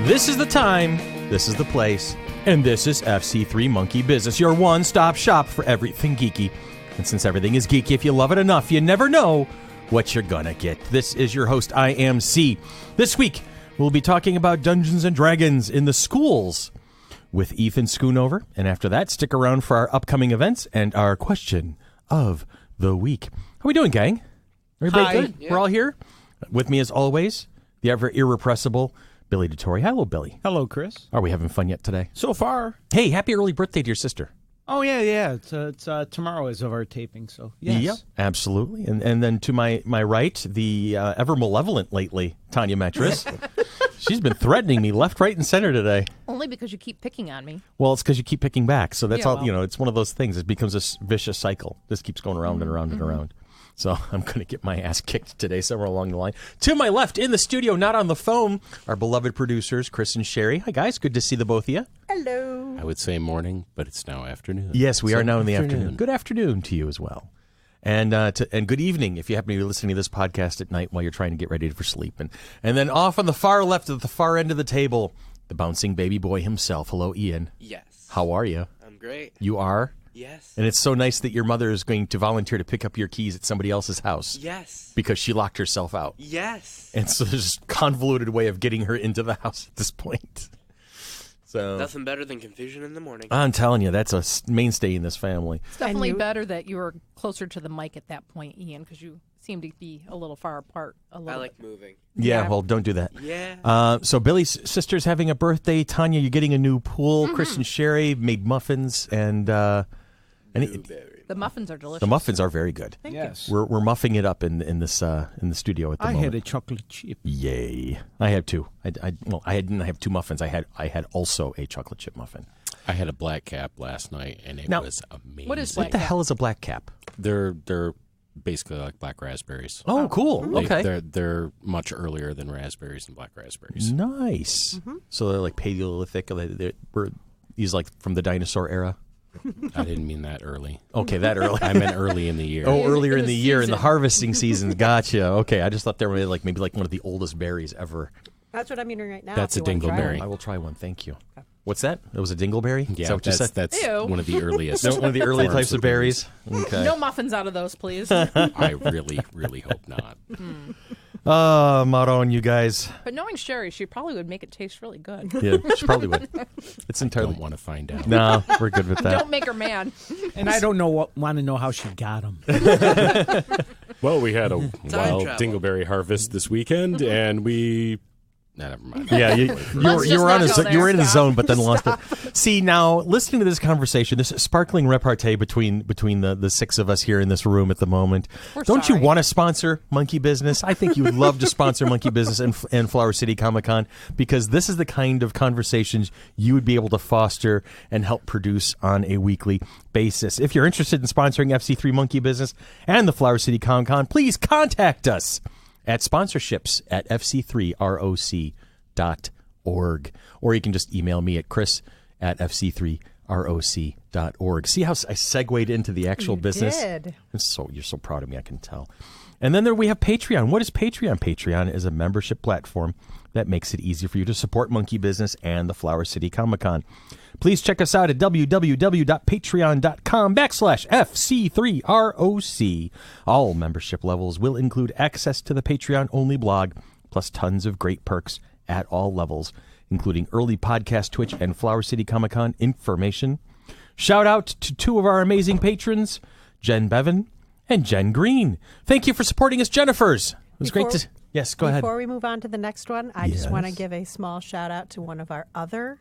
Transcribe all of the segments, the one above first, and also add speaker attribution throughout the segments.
Speaker 1: This is the time, this is the place, and this is FC3 Monkey Business, your one-stop shop for everything geeky. And since everything is geeky, if you love it enough, you never know what you're gonna get. This is your host, I Am C. This week, we'll be talking about Dungeons & Dragons in the schools with Ethan Schoonover. And after that, stick around for our upcoming events and our question of the week. How we doing, gang? Everybody good? Yeah. We're all here. With me, as always, the ever irrepressible Billy DeTore. Hello, Billy.
Speaker 2: Hello, Chris.
Speaker 1: Are we having fun yet today?
Speaker 2: So far.
Speaker 1: Hey, happy early birthday to your sister.
Speaker 2: Oh, yeah. It's tomorrow is of our taping, so yes.
Speaker 1: Yep, absolutely. And then to my right, the ever malevolent lately, Tanya Metris. She's been threatening me left, right, and center today.
Speaker 3: Only because you keep picking on me.
Speaker 1: Well, it's because you keep picking back. So that's all, it's one of those things. It becomes a vicious cycle. This keeps going around and around and around. So I'm going to get my ass kicked today somewhere along the line. To my left, in the studio, not on the phone, our beloved producers, Chris and Sherry. Hi, guys. Good to see the both of you.
Speaker 4: Hello.
Speaker 5: I would say morning, but it's now afternoon.
Speaker 1: Yes, we are now in the afternoon. Good afternoon to you as well. And good evening if you happen to be listening to this podcast at night while you're trying to get ready for sleep. And then off on the far left at the far end of the table, the bouncing baby boy himself. Hello, Ian.
Speaker 4: Yes.
Speaker 1: How are you?
Speaker 4: I'm great.
Speaker 1: You are?
Speaker 4: Yes.
Speaker 1: And it's so nice that your mother is going to volunteer to pick up your keys at somebody else's house.
Speaker 4: Yes.
Speaker 1: Because she locked herself out.
Speaker 4: Yes.
Speaker 1: And so there's a convoluted way of getting her into the house at this point. So
Speaker 4: nothing better than confusion in the morning.
Speaker 1: I'm telling you, that's a mainstay in this family.
Speaker 3: It's definitely better that you were closer to the mic at that point, Ian, because you seem to be a little far apart.
Speaker 4: I like moving.
Speaker 1: Yeah, well, don't do that.
Speaker 4: Yeah.
Speaker 1: So Billy's sister's having a birthday. Tanya, you're getting a new pool. Chris and Sherry made muffins, and
Speaker 3: the muffins are delicious.
Speaker 1: The muffins are very good.
Speaker 3: Thank
Speaker 2: yes.
Speaker 3: you.
Speaker 1: We're muffing it up in the studio at the moment.
Speaker 2: I had a chocolate chip.
Speaker 1: Yay! I had two. I didn't have two muffins. I had also a chocolate chip muffin.
Speaker 5: I had a black cap last night, and it was amazing.
Speaker 3: What is
Speaker 1: What the hell is a black cap?
Speaker 5: They're basically like black raspberries.
Speaker 1: Oh, cool. Okay.
Speaker 5: They're much earlier than raspberries and black raspberries.
Speaker 1: Nice. So they're like Paleolithic. Were these like from the dinosaur era?
Speaker 5: I didn't mean that early.
Speaker 1: Okay, that early.
Speaker 5: I meant early in the year.
Speaker 1: Oh, earlier in the year, in the harvesting season. Gotcha. Okay, I just thought they were maybe like one of the oldest berries ever.
Speaker 4: That's what I'm eating right now.
Speaker 5: That's a dingleberry.
Speaker 1: I will try one. Thank you. What's that? It was a dingleberry?
Speaker 5: Yeah,
Speaker 1: is that what you said?
Speaker 5: That's
Speaker 3: Ew.
Speaker 5: one of the earliest.
Speaker 1: One of the early types of berries. Okay.
Speaker 3: No muffins out of those, please.
Speaker 5: I really, really hope not.
Speaker 1: Oh, Maron, you guys.
Speaker 3: But knowing Sherry, she probably would make it taste really good.
Speaker 1: Yeah, she probably would. It's
Speaker 5: I
Speaker 1: entirely.
Speaker 5: don't want to find out.
Speaker 1: No, we're good with that.
Speaker 3: Don't make her mad.
Speaker 2: And I don't want to know how she got them.
Speaker 5: Well, we had a wild
Speaker 4: travel.
Speaker 5: dingleberry harvest this weekend, and we... Nah, never mind.
Speaker 1: Yeah, you were in the zone, but then lost it. See, now listening to this conversation, this sparkling repartee between the six of us here in this room at the moment, don't you want to sponsor Monkey Business? I think you would love to sponsor Monkey Business and Flower City Comic Con, because this is the kind of conversations you would be able to foster and help produce on a weekly basis. If you're interested in sponsoring FC3 Monkey Business and the Flower City Comic Con, please contact us at sponsorships@fc3roc.org. Or you can just email me at chris@fc3roc.org. See how I segued into the actual business?
Speaker 4: Did.
Speaker 1: You're so proud of me, I can tell. And then there we have Patreon. What is Patreon? Patreon is a membership platform that makes it easy for you to support Monkey Business and the Flower City Comic Con. Please check us out at www.patreon.com/FC3ROC. All membership levels will include access to the Patreon-only blog, plus tons of great perks at all levels, including early podcast, Twitch, and Flower City Comic Con information. Shout out to two of our amazing patrons, Jen Bevan and Jen Green. Thank you for supporting us, Jennifers. It was great to... Yes, go ahead.
Speaker 4: Before we move on to the next one, I just want to give a small shout out to one of our other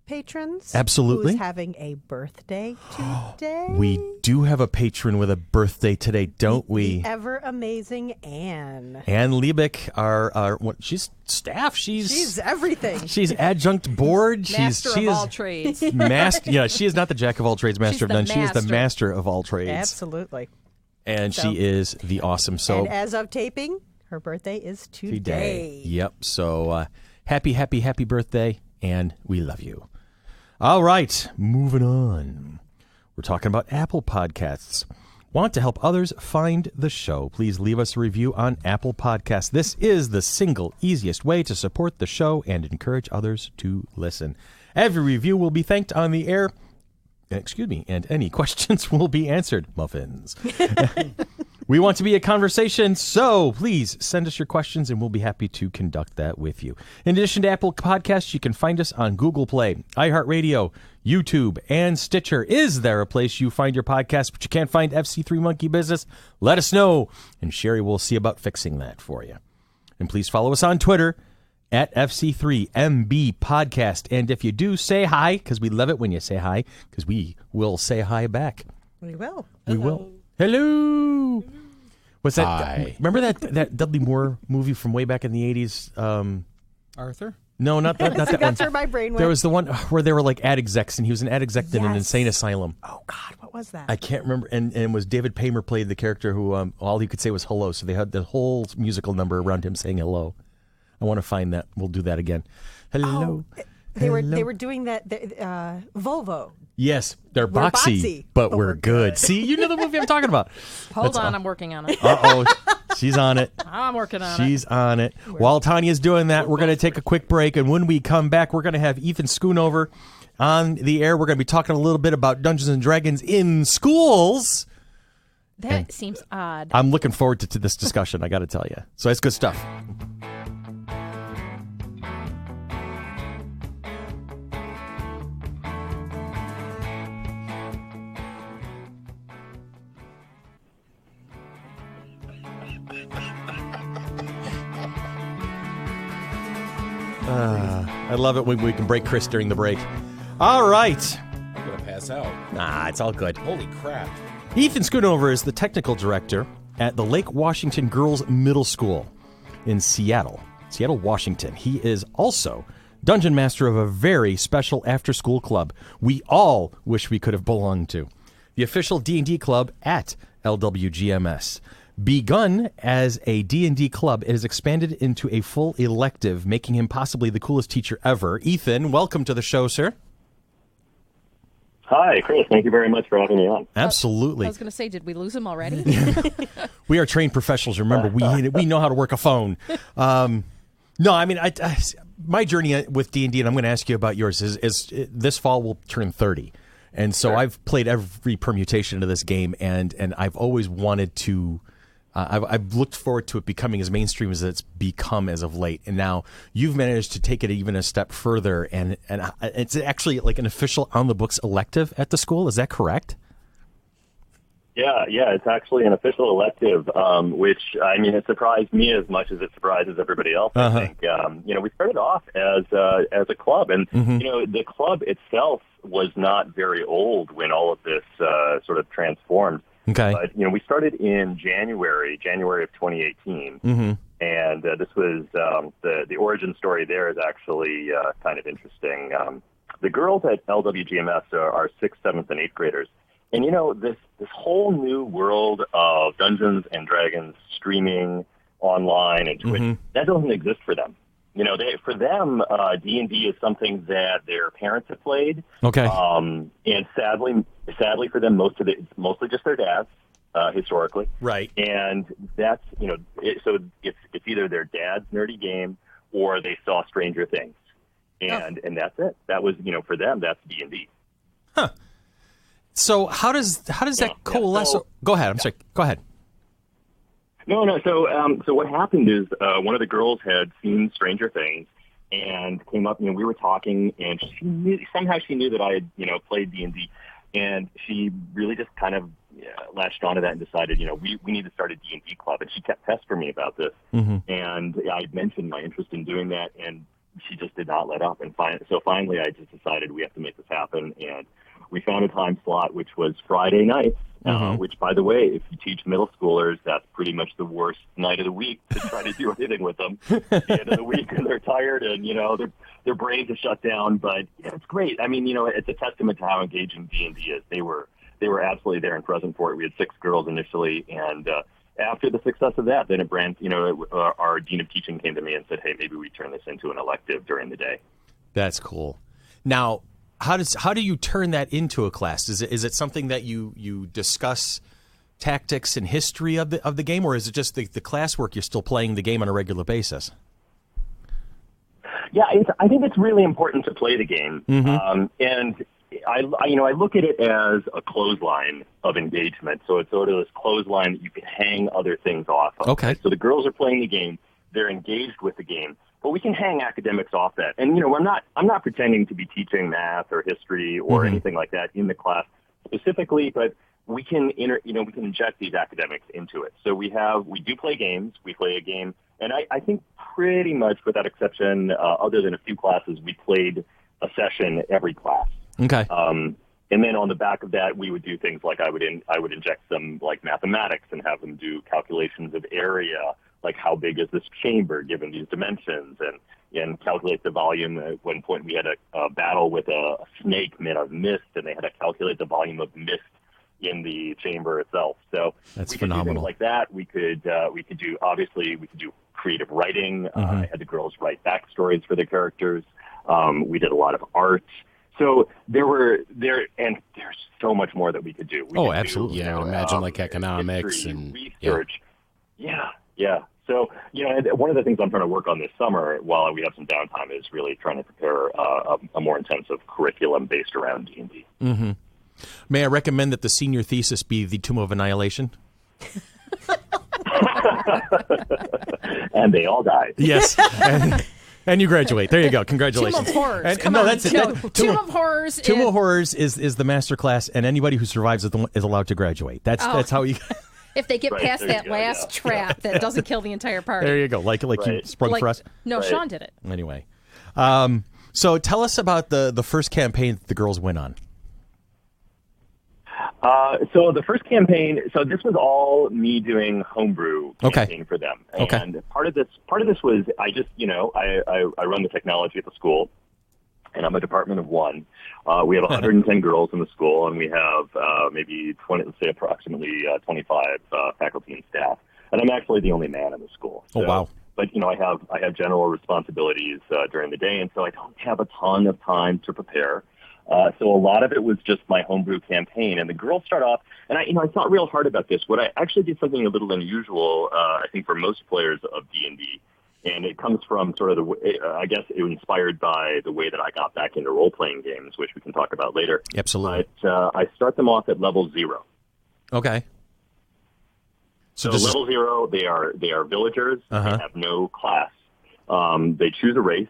Speaker 4: patrons.
Speaker 1: Absolutely.
Speaker 4: Who's having a birthday today.
Speaker 1: We do have a patron with a birthday today, don't we?
Speaker 4: The ever amazing Anne.
Speaker 1: Anne Liebig, she's staff. She's
Speaker 4: everything.
Speaker 1: She's adjunct board.
Speaker 3: Master of all trades.
Speaker 1: Yeah, she is not the jack of all trades, master of none. She is the master of all trades.
Speaker 4: Absolutely.
Speaker 1: And she is the awesome. So,
Speaker 4: and as of taping, her birthday is today.
Speaker 1: Yep. So happy birthday, and we love you. All right, moving on. We're talking about Apple Podcasts. Want to help others find the show? Please leave us a review on Apple Podcasts. This is the single easiest way to support the show and encourage others to listen. Every review will be thanked on the air. And any questions will be answered. Muffins. We want to be a conversation, so please send us your questions, and we'll be happy to conduct that with you. In addition to Apple Podcasts, you can find us on Google Play, iHeartRadio, YouTube, and Stitcher. Is there a place you find your podcast, but you can't find FC3 Monkey Business? Let us know, and Sherry will see about fixing that for you. And please follow us on Twitter at FC3MB Podcast. And if you do, say hi, because we love it when you say hi, because we will say hi back.
Speaker 4: We will.
Speaker 1: We will. Hello. What's that?
Speaker 5: Hi.
Speaker 1: Remember that Dudley Moore movie from way back in the 80s?
Speaker 2: Arthur?
Speaker 1: No, not that one.
Speaker 4: That's where my brain went.
Speaker 1: There was the one where they were like ad execs, and he was an ad exec in an insane asylum.
Speaker 4: Oh, God, what was that?
Speaker 1: I can't remember. And it was David Paymer played the character who all he could say was hello. So they had the whole musical number around him saying hello. I want to find that. We'll do that again. Hello.
Speaker 4: Oh, they were doing that. Volvo.
Speaker 1: Yes, they're
Speaker 4: We're
Speaker 1: boxy, but we're good. See, you know the movie I'm talking about.
Speaker 3: Hold on, I'm working on it.
Speaker 1: Uh-oh, she's on it.
Speaker 3: I'm working on
Speaker 1: She's on it. While Tanya's doing that, we're going to take a quick break, and when we come back, we're going to have Ethan Schoonover on the air. We're going to be talking a little bit about Dungeons and Dragons in schools.
Speaker 3: That seems odd.
Speaker 1: I'm looking forward to this discussion, I got to tell you. So it's good stuff. I love it when we can break Chris during the break. All right.
Speaker 5: I'm going to pass out.
Speaker 1: Nah, it's all good.
Speaker 5: Holy crap.
Speaker 1: Ethan Schoonover is the technical director at the Lake Washington Girls Middle School in Seattle, Washington. He is also dungeon master of a very special after-school club we all wish we could have belonged to, the official D&D club at LWGMS. Begun as a D&D club, it has expanded into a full elective, making him possibly the coolest teacher ever. Ethan, welcome to the show, sir.
Speaker 6: Hi, Chris. Thank you very much for having me on.
Speaker 1: Absolutely.
Speaker 3: I was going to say, did we lose him already?
Speaker 1: We are trained professionals. Remember, we know how to work a phone. No, I mean, my journey with D&D, and I'm going to ask you about yours, is this fall we'll turn 30. And so I've played every permutation of this game, and I've always wanted to... I've looked forward to it becoming as mainstream as it's become as of late. And now you've managed to take it even a step further, and it's actually like an official on-the-books elective at the school. Is that correct?
Speaker 6: Yeah, it's actually an official elective, which, I mean, it surprised me as much as it surprises everybody else, I think. We started off as a club, and, the club itself was not very old when all of this sort of transformed.
Speaker 1: Okay.
Speaker 6: But, we started in January of 2018, and this was the origin story there is actually kind of interesting. The girls at LWGMS are 6th, 7th, and 8th graders. And, this whole new world of Dungeons and Dragons streaming online and Twitch, that doesn't exist for them. For them, D&D is something that their parents have played. Okay. And sadly for them, it's mostly just their dads, historically. Right. And that's, so it's either their dad's nerdy game or they saw Stranger Things. And that's it. That was, for them, that's D&D.
Speaker 1: Huh. So how does that coalesce? Go ahead. I'm sorry. Go ahead.
Speaker 6: No. So what happened is one of the girls had seen Stranger Things and came up. We were talking, and she knew that I had played D&D, and she really just kind of latched onto that and decided we need to start a D&D club. And she kept pestering me about this, and I mentioned my interest in doing that, and she just did not let up. And so finally, I just decided we have to make this happen, and we found a time slot, which was Friday nights, which, by the way, if you teach middle schoolers, that's pretty much the worst night of the week to try to do anything with them. At the end of the week, and they're tired, and, their brains are shut down. But it's great. I mean, it's a testament to how engaging D&D is. They were absolutely there and present for it. We had 6 girls initially, and after the success of that, then our dean of teaching came to me and said, hey, maybe we turn this into an elective during the day.
Speaker 1: That's cool. Now, how do you turn that into a class? Is it something that you discuss tactics and history of the game, or is it just the classwork? You're still playing the game on a regular basis.
Speaker 6: Yeah, I think it's really important to play the game, and I look at it as a clothesline of engagement. So it's sort of this clothesline that you can hang other things off of.
Speaker 1: Okay.
Speaker 6: So the girls are playing the game; they're engaged with the game, but we can hang academics off that. And I'm not pretending to be teaching math or history or anything like that in the class specifically, but we can we can inject these academics into it. So we do play games. We play a game, and I think pretty much without exception, other than a few classes, we played a session every class.
Speaker 1: Okay.
Speaker 6: And then on the back of that, we would do things like I would inject some like mathematics and have them do calculations of area, like how big is this chamber given these dimensions, and calculate the volume. At one point, we had a battle with a snake made of mist, and they had to calculate the volume of mist in the chamber itself. So
Speaker 1: that's
Speaker 6: we could
Speaker 1: phenomenal.
Speaker 6: do things like that. We could do creative writing. I had the girls write backstories for the characters. We did a lot of art. So there's so much more that we could do.
Speaker 1: Absolutely.
Speaker 5: Yeah, I would imagine like economics
Speaker 6: history,
Speaker 5: and
Speaker 6: research. Yeah. So, one of the things I'm trying to work on this summer while we have some downtime is really trying to prepare a more intensive curriculum based around D&D.
Speaker 1: Mm-hmm. May I recommend that the senior thesis be The Tomb of Annihilation?
Speaker 6: And they all died.
Speaker 1: Yes. And you graduate. There you go. Congratulations.
Speaker 3: Tomb of Horrors.
Speaker 1: And,
Speaker 3: Come
Speaker 1: no,
Speaker 3: on.
Speaker 1: that's it.
Speaker 3: Tomb of Horrors.
Speaker 1: Tomb of Horrors is the master class, and anybody who survives is allowed to graduate. That's how you.
Speaker 3: If they get
Speaker 6: Right,
Speaker 3: past
Speaker 6: there you
Speaker 3: that
Speaker 6: go,
Speaker 3: last trap that doesn't kill the entire party.
Speaker 1: There you go. Like you sprung for us.
Speaker 3: No,
Speaker 6: Right.
Speaker 3: Sean did it.
Speaker 1: Anyway, so tell us about the first campaign that the girls went on.
Speaker 6: So the first campaign, so this was all me doing homebrew campaign for them. And part of this was I just, I run the technology at the school, and I'm a department of one. We have 110 girls in the school, and we have maybe 20, let's say approximately 25 faculty and staff. And I'm actually the only man in the school.
Speaker 1: So, wow.
Speaker 6: But, I have general responsibilities during the day, and so I don't have a ton of time to prepare. So a lot of it was just my homebrew campaign, and the girls start off, and I thought real hard about this. What I actually did something a little unusual, I think, for most players of D&D, and it comes from sort of I guess it was inspired by the way that I got back into role-playing games, which we can talk about later.
Speaker 1: Absolutely.
Speaker 6: But I start them off at level 0.
Speaker 1: Okay.
Speaker 6: So level 0, they are villagers. They have no class. They choose a race.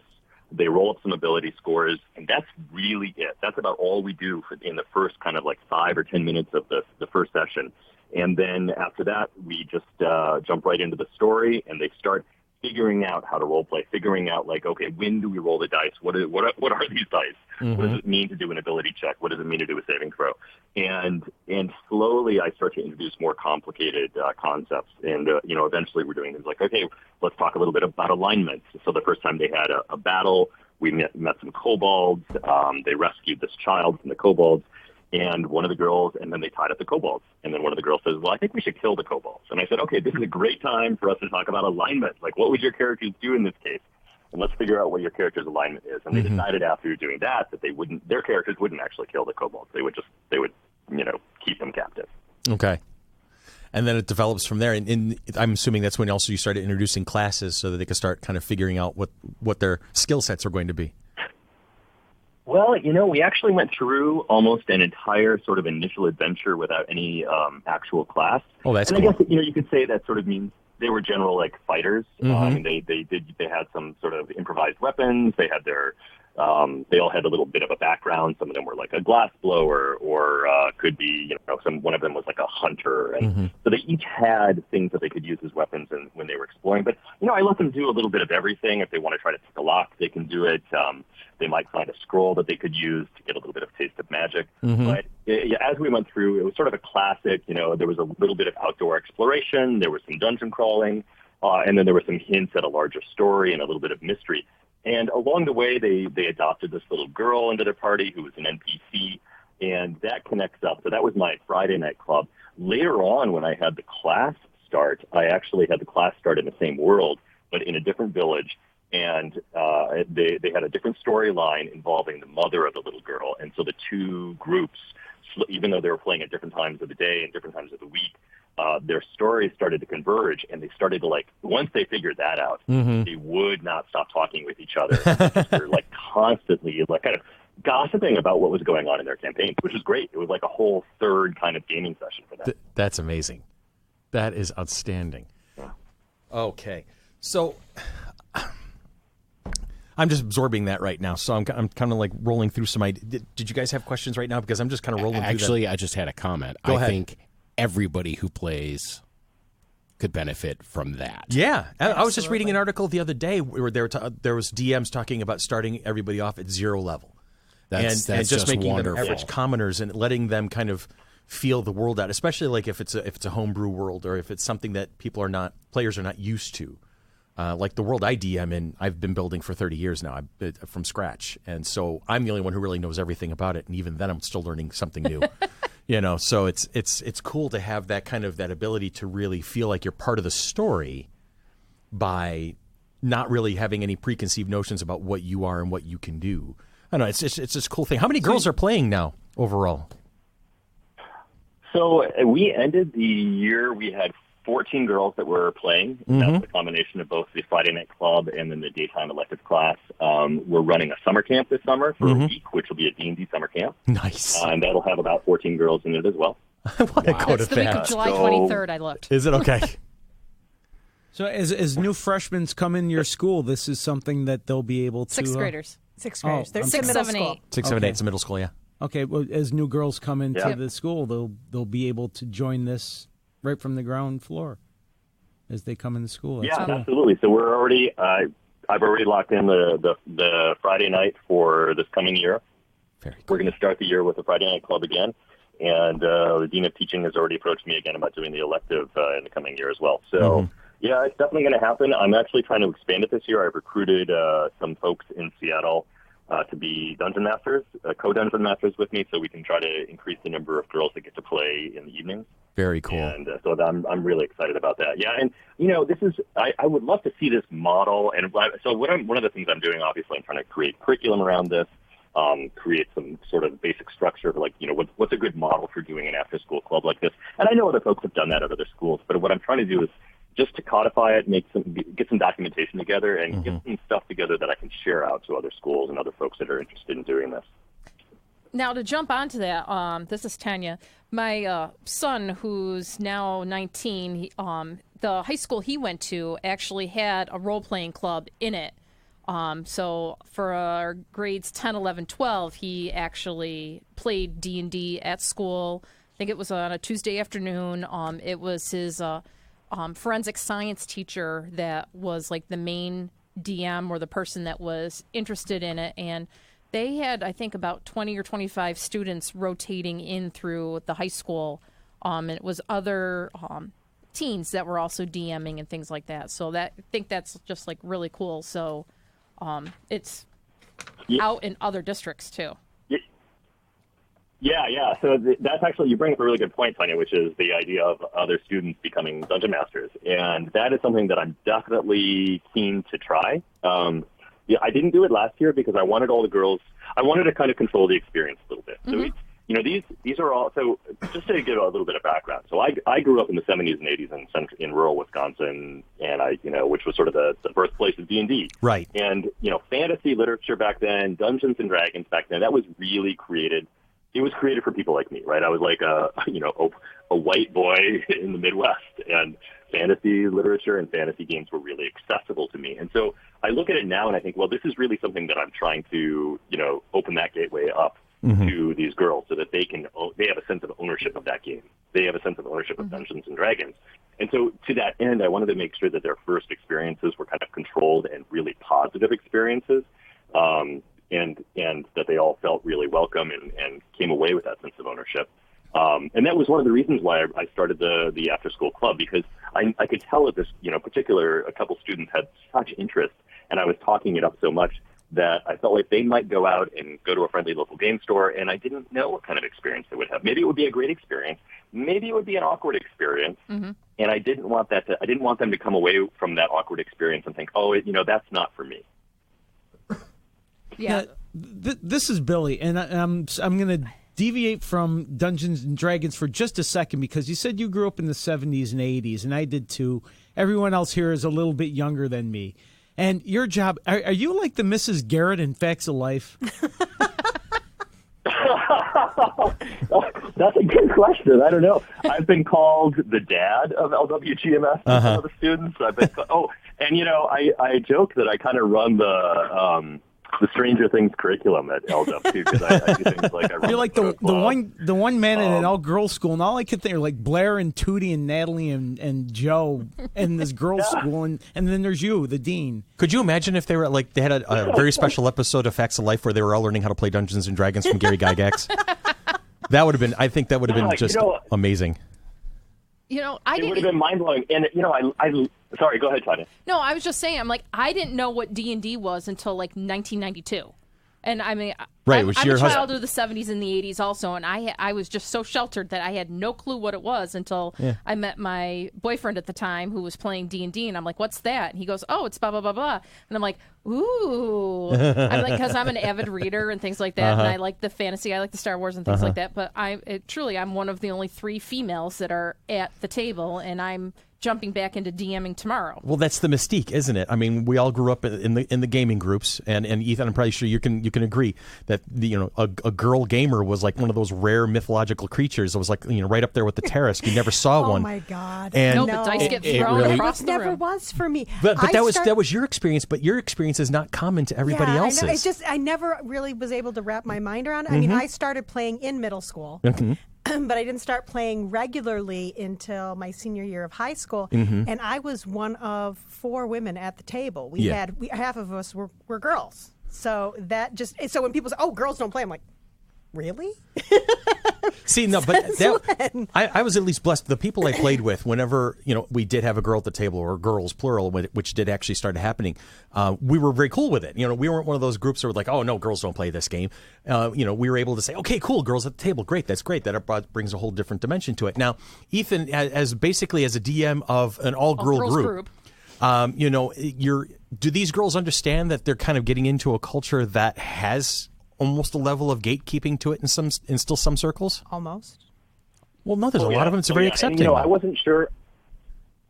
Speaker 6: They roll up some ability scores, and that's really it. That's about all we do in the first kind of like 5 or 10 minutes of the first session. And then after that, we just jump right into the story, and they start figuring out how to role play, figuring out like, okay, when do we roll the dice? What are these dice? What does it mean to do an ability check? What does it mean to do a saving throw? And slowly I start to introduce more complicated concepts. And, eventually we're doing things like, okay, let's talk a little bit about alignment. So the first time they had a battle, we met some kobolds. They rescued this child from the kobolds. And one of the girls, and then they tied up the kobolds. And then one of the girls says, well, I think we should kill the kobolds. And I said, okay, this is a great time for us to talk about alignment. Like, what would your characters do in this case? And let's figure out what your character's alignment is. And they decided after doing that their characters wouldn't actually kill the kobolds. They would keep them captive.
Speaker 1: Okay. And then it develops from there. And I'm assuming that's when also you started introducing classes so that they could start kind of figuring out what their skill sets are going to be.
Speaker 6: Well, we actually went through almost an entire sort of initial adventure without any actual class.
Speaker 1: Oh, that's
Speaker 6: cool.
Speaker 1: And
Speaker 6: I guess, you could say that sort of means they were general, like, fighters. They had some sort of improvised weapons. They had they all had a little bit of a background. Some of them were like a glass blower, or could be, one of them was like a hunter. And so they each had things that they could use as weapons when they were exploring. But, I let them do a little bit of everything. If they want to try to pick a lock, they can do it. They might find a scroll that they could use to get a little bit of taste of magic. But as we went through, it was sort of a classic. There was a little bit of outdoor exploration. There was some dungeon crawling. And then there were some hints at a larger story and a little bit of mystery. And along the way, they adopted this little girl into their party who was an NPC, and that connects up. So that was my Friday night club. Later on, when I had the class start, I actually had the class start in the same world, but in a different village. And they had a different storyline involving the mother of the little girl. And so the two groups, even though they were playing at different times of the day and different times of the week, their stories started to converge, and they started to once they figured that out, they would not stop talking with each other. They're constantly kind of gossiping about what was going on in their campaigns, which is great. It was like a whole third kind of gaming session for them.
Speaker 1: That's amazing. That is outstanding.
Speaker 6: Yeah.
Speaker 1: Okay, so I'm just absorbing that right now. So I'm kind of rolling through some ideas. Did you guys have questions right now? Because I'm just kind of rolling through
Speaker 5: Actually, I just had a comment.
Speaker 1: Go ahead.
Speaker 5: I think everybody who plays could benefit from that.
Speaker 1: Yeah. I was just reading an article the other day where there was DMs talking about starting everybody off at 0 level.
Speaker 5: That's
Speaker 1: and just making
Speaker 5: wonderful.
Speaker 1: them average commoners and letting them kind of feel the world out, especially if it's a homebrew world or if it's something that players are not used to. Like the world I DM in, I've been building for 30 years now, from scratch. And so I'm the only one who really knows everything about it. And even then I'm still learning something new. So it's cool to have that ability to really feel like you're part of the story by not really having any preconceived notions about what you are and what you can do. I don't know, it's this cool thing. How many girls are playing now overall?
Speaker 6: So we ended the year, we had 14 girls that were playing. That's a combination of both the Friday night club and then the daytime elective class. We're running a summer camp this summer for a week, which will be a D&D summer camp.
Speaker 1: Nice.
Speaker 6: And that'll have about 14 girls in it as well.
Speaker 1: I want to go to
Speaker 3: That's the week of
Speaker 1: that.
Speaker 3: July 23rd, I looked.
Speaker 1: Is it okay?
Speaker 2: So as new freshmen come in your school, this is something that they'll be able to...
Speaker 3: Sixth graders.
Speaker 4: Sixth graders.
Speaker 2: Oh,
Speaker 4: They're
Speaker 2: I'm
Speaker 4: in middle
Speaker 3: 6, 7,
Speaker 4: school.
Speaker 3: 8.
Speaker 1: 6, 7, 8.
Speaker 2: Okay.
Speaker 1: It's a middle school, yeah.
Speaker 2: Okay, well, as new girls come into
Speaker 6: Yeah.
Speaker 2: the school, they'll be able to join this right from the ground floor as they come into school. That's
Speaker 6: Yeah,
Speaker 2: cool.
Speaker 6: absolutely. So we're already, I've already locked in the Friday night for this coming year.
Speaker 1: Very cool.
Speaker 6: We're going to start the year with the Friday night club again. And the Dean of Teaching has already approached me again about doing the elective in the coming year as well. So, yeah, it's definitely going to happen. I'm actually trying to expand it this year. I've recruited some folks in Seattle to be dungeon masters, co-dungeon masters with me, so we can try to increase the number of girls that get to play in the evenings.
Speaker 1: Very cool.
Speaker 6: And so I'm really excited about that. Yeah, and this is I would love to see this model. And so one of the things I'm doing, obviously, I'm trying to create curriculum around this, create some sort of basic structure, what's a good model for doing an after-school club like this. And I know other folks have done that at other schools, but what I'm trying to do is just to codify it, get some documentation together, and get some stuff together that I can share out to other schools and other folks that are interested in doing this.
Speaker 3: Now, to jump onto that, this is Tanya. My son, who's now 19, the high school he went to actually had a role-playing club in it. So for our grades 10, 11, 12, he actually played D&D at school. I think it was on a Tuesday afternoon. It was his forensic science teacher that was like the main DM or the person that was interested in it. And they had, I think, about 20 or 25 students rotating in through the high school. And it was other teens that were also DMing and things like that. So I think that's just like really cool. So it's out in other districts too.
Speaker 6: Yeah. So that's actually, you bring up a really good point, Tanya, which is the idea of other students becoming dungeon masters. And that is something that I'm definitely keen to try. I didn't do it last year because I wanted all the girls, I wanted to kind of control the experience a little bit. So these are all, so just to give a little bit of background. So I grew up in the 70s and 80s in rural Wisconsin, and which was sort of the birthplace of D&D.
Speaker 1: Right.
Speaker 6: And, fantasy literature back then, Dungeons and Dragons back then, that was really created. It was created for people like me, right? I was like a white boy in the Midwest, and fantasy literature and fantasy games were really accessible to me. And so I look at it now and I think, well, this is really something that I'm trying to, open that gateway up to these girls so that they have a sense of ownership of that game. They have a sense of ownership of Dungeons and Dragons. And so to that end, I wanted to make sure that their first experiences were kind of controlled and really positive experiences. And that they all felt really welcome and came away with that sense of ownership. And that was one of the reasons why I started the after-school club, because I could tell that this, a couple students had such interest, and I was talking it up so much that I felt like they might go out and go to a friendly local game store, and I didn't know what kind of experience they would have. Maybe it would be a great experience. Maybe it would be an awkward experience. And I didn't want them to come away from that awkward experience and think, that's not for me.
Speaker 3: Yeah.
Speaker 2: This is Billy, and I'm going to deviate from Dungeons and Dragons for just a second, because you said you grew up in the 70s and 80s, and I did too. Everyone else here is a little bit younger than me. And your job, are you like the Mrs. Garrett in Facts of Life?
Speaker 6: That's a good question. I don't know. I've been called the dad of LWGMS by some of the students. I've been and I joke that I kind of run the Stranger Things curriculum at LW too, because I do things like I run.
Speaker 2: You're like the one man in an all-girls school, and all I could think are like Blair and Tootie and Natalie and Joe in this girls' school, and then there's you, the dean.
Speaker 1: Could you imagine if they were like they had a very special episode of Facts of Life where they were all learning how to play Dungeons and Dragons from Gary Gygax? That would have been. I think that would have been just amazing.
Speaker 6: It would have been mind blowing, and I sorry, go ahead, Tanya.
Speaker 3: No, I was just saying, I'm like, I didn't know what D&D was until like 1992. And I mean,
Speaker 1: right,
Speaker 3: I'm a child of the 70s and the 80s also, and I was just so sheltered that I had no clue what it was until I met my boyfriend at the time who was playing D&D, and I'm like, what's that? And he goes, oh, it's blah, blah, blah, blah. And I'm like, ooh. I'm like, because I'm an avid reader and things like that, and I like the fantasy, I like the Star Wars and things like that, but I'm one of the only 3 females that are at the table, and I'm jumping back into DMing tomorrow.
Speaker 1: Well, that's the mystique, isn't it? I mean, we all grew up in the gaming groups, and Ethan, I'm probably sure you can agree that a girl gamer was like one of those rare mythological creatures. It was like right up there with the Terrorist. You never saw one.
Speaker 4: Oh my God!
Speaker 1: And
Speaker 3: but dice get thrown across the room.
Speaker 4: Never was for me.
Speaker 1: But that was your experience. But your experience is not common to everybody else's.
Speaker 4: I know. It's just I never really was able to wrap my mind around it. I mean, I started playing in middle school. But I didn't start playing regularly until my senior year of high school, and I was one of 4 women at the table. We had half of us were girls, so when people say, "Oh, girls don't play," I'm like, really?
Speaker 1: See, no, but I was at least blessed. The people I played with, whenever we did have a girl at the table, or girls plural, which did actually start happening, we were very cool with it. We weren't one of those groups that were like, "Oh no, girls don't play this game." We were able to say, "Okay, cool, girls at the table, great, that's great." That brings a whole different dimension to it. Now, Ethan, as a DM of an all-girl group. Do these girls understand that they're kind of getting into a culture that has almost a level of gatekeeping to it in still some circles?
Speaker 4: Almost.
Speaker 1: Well, no, there's a lot of them that's very accepting.
Speaker 6: And, I wasn't sure.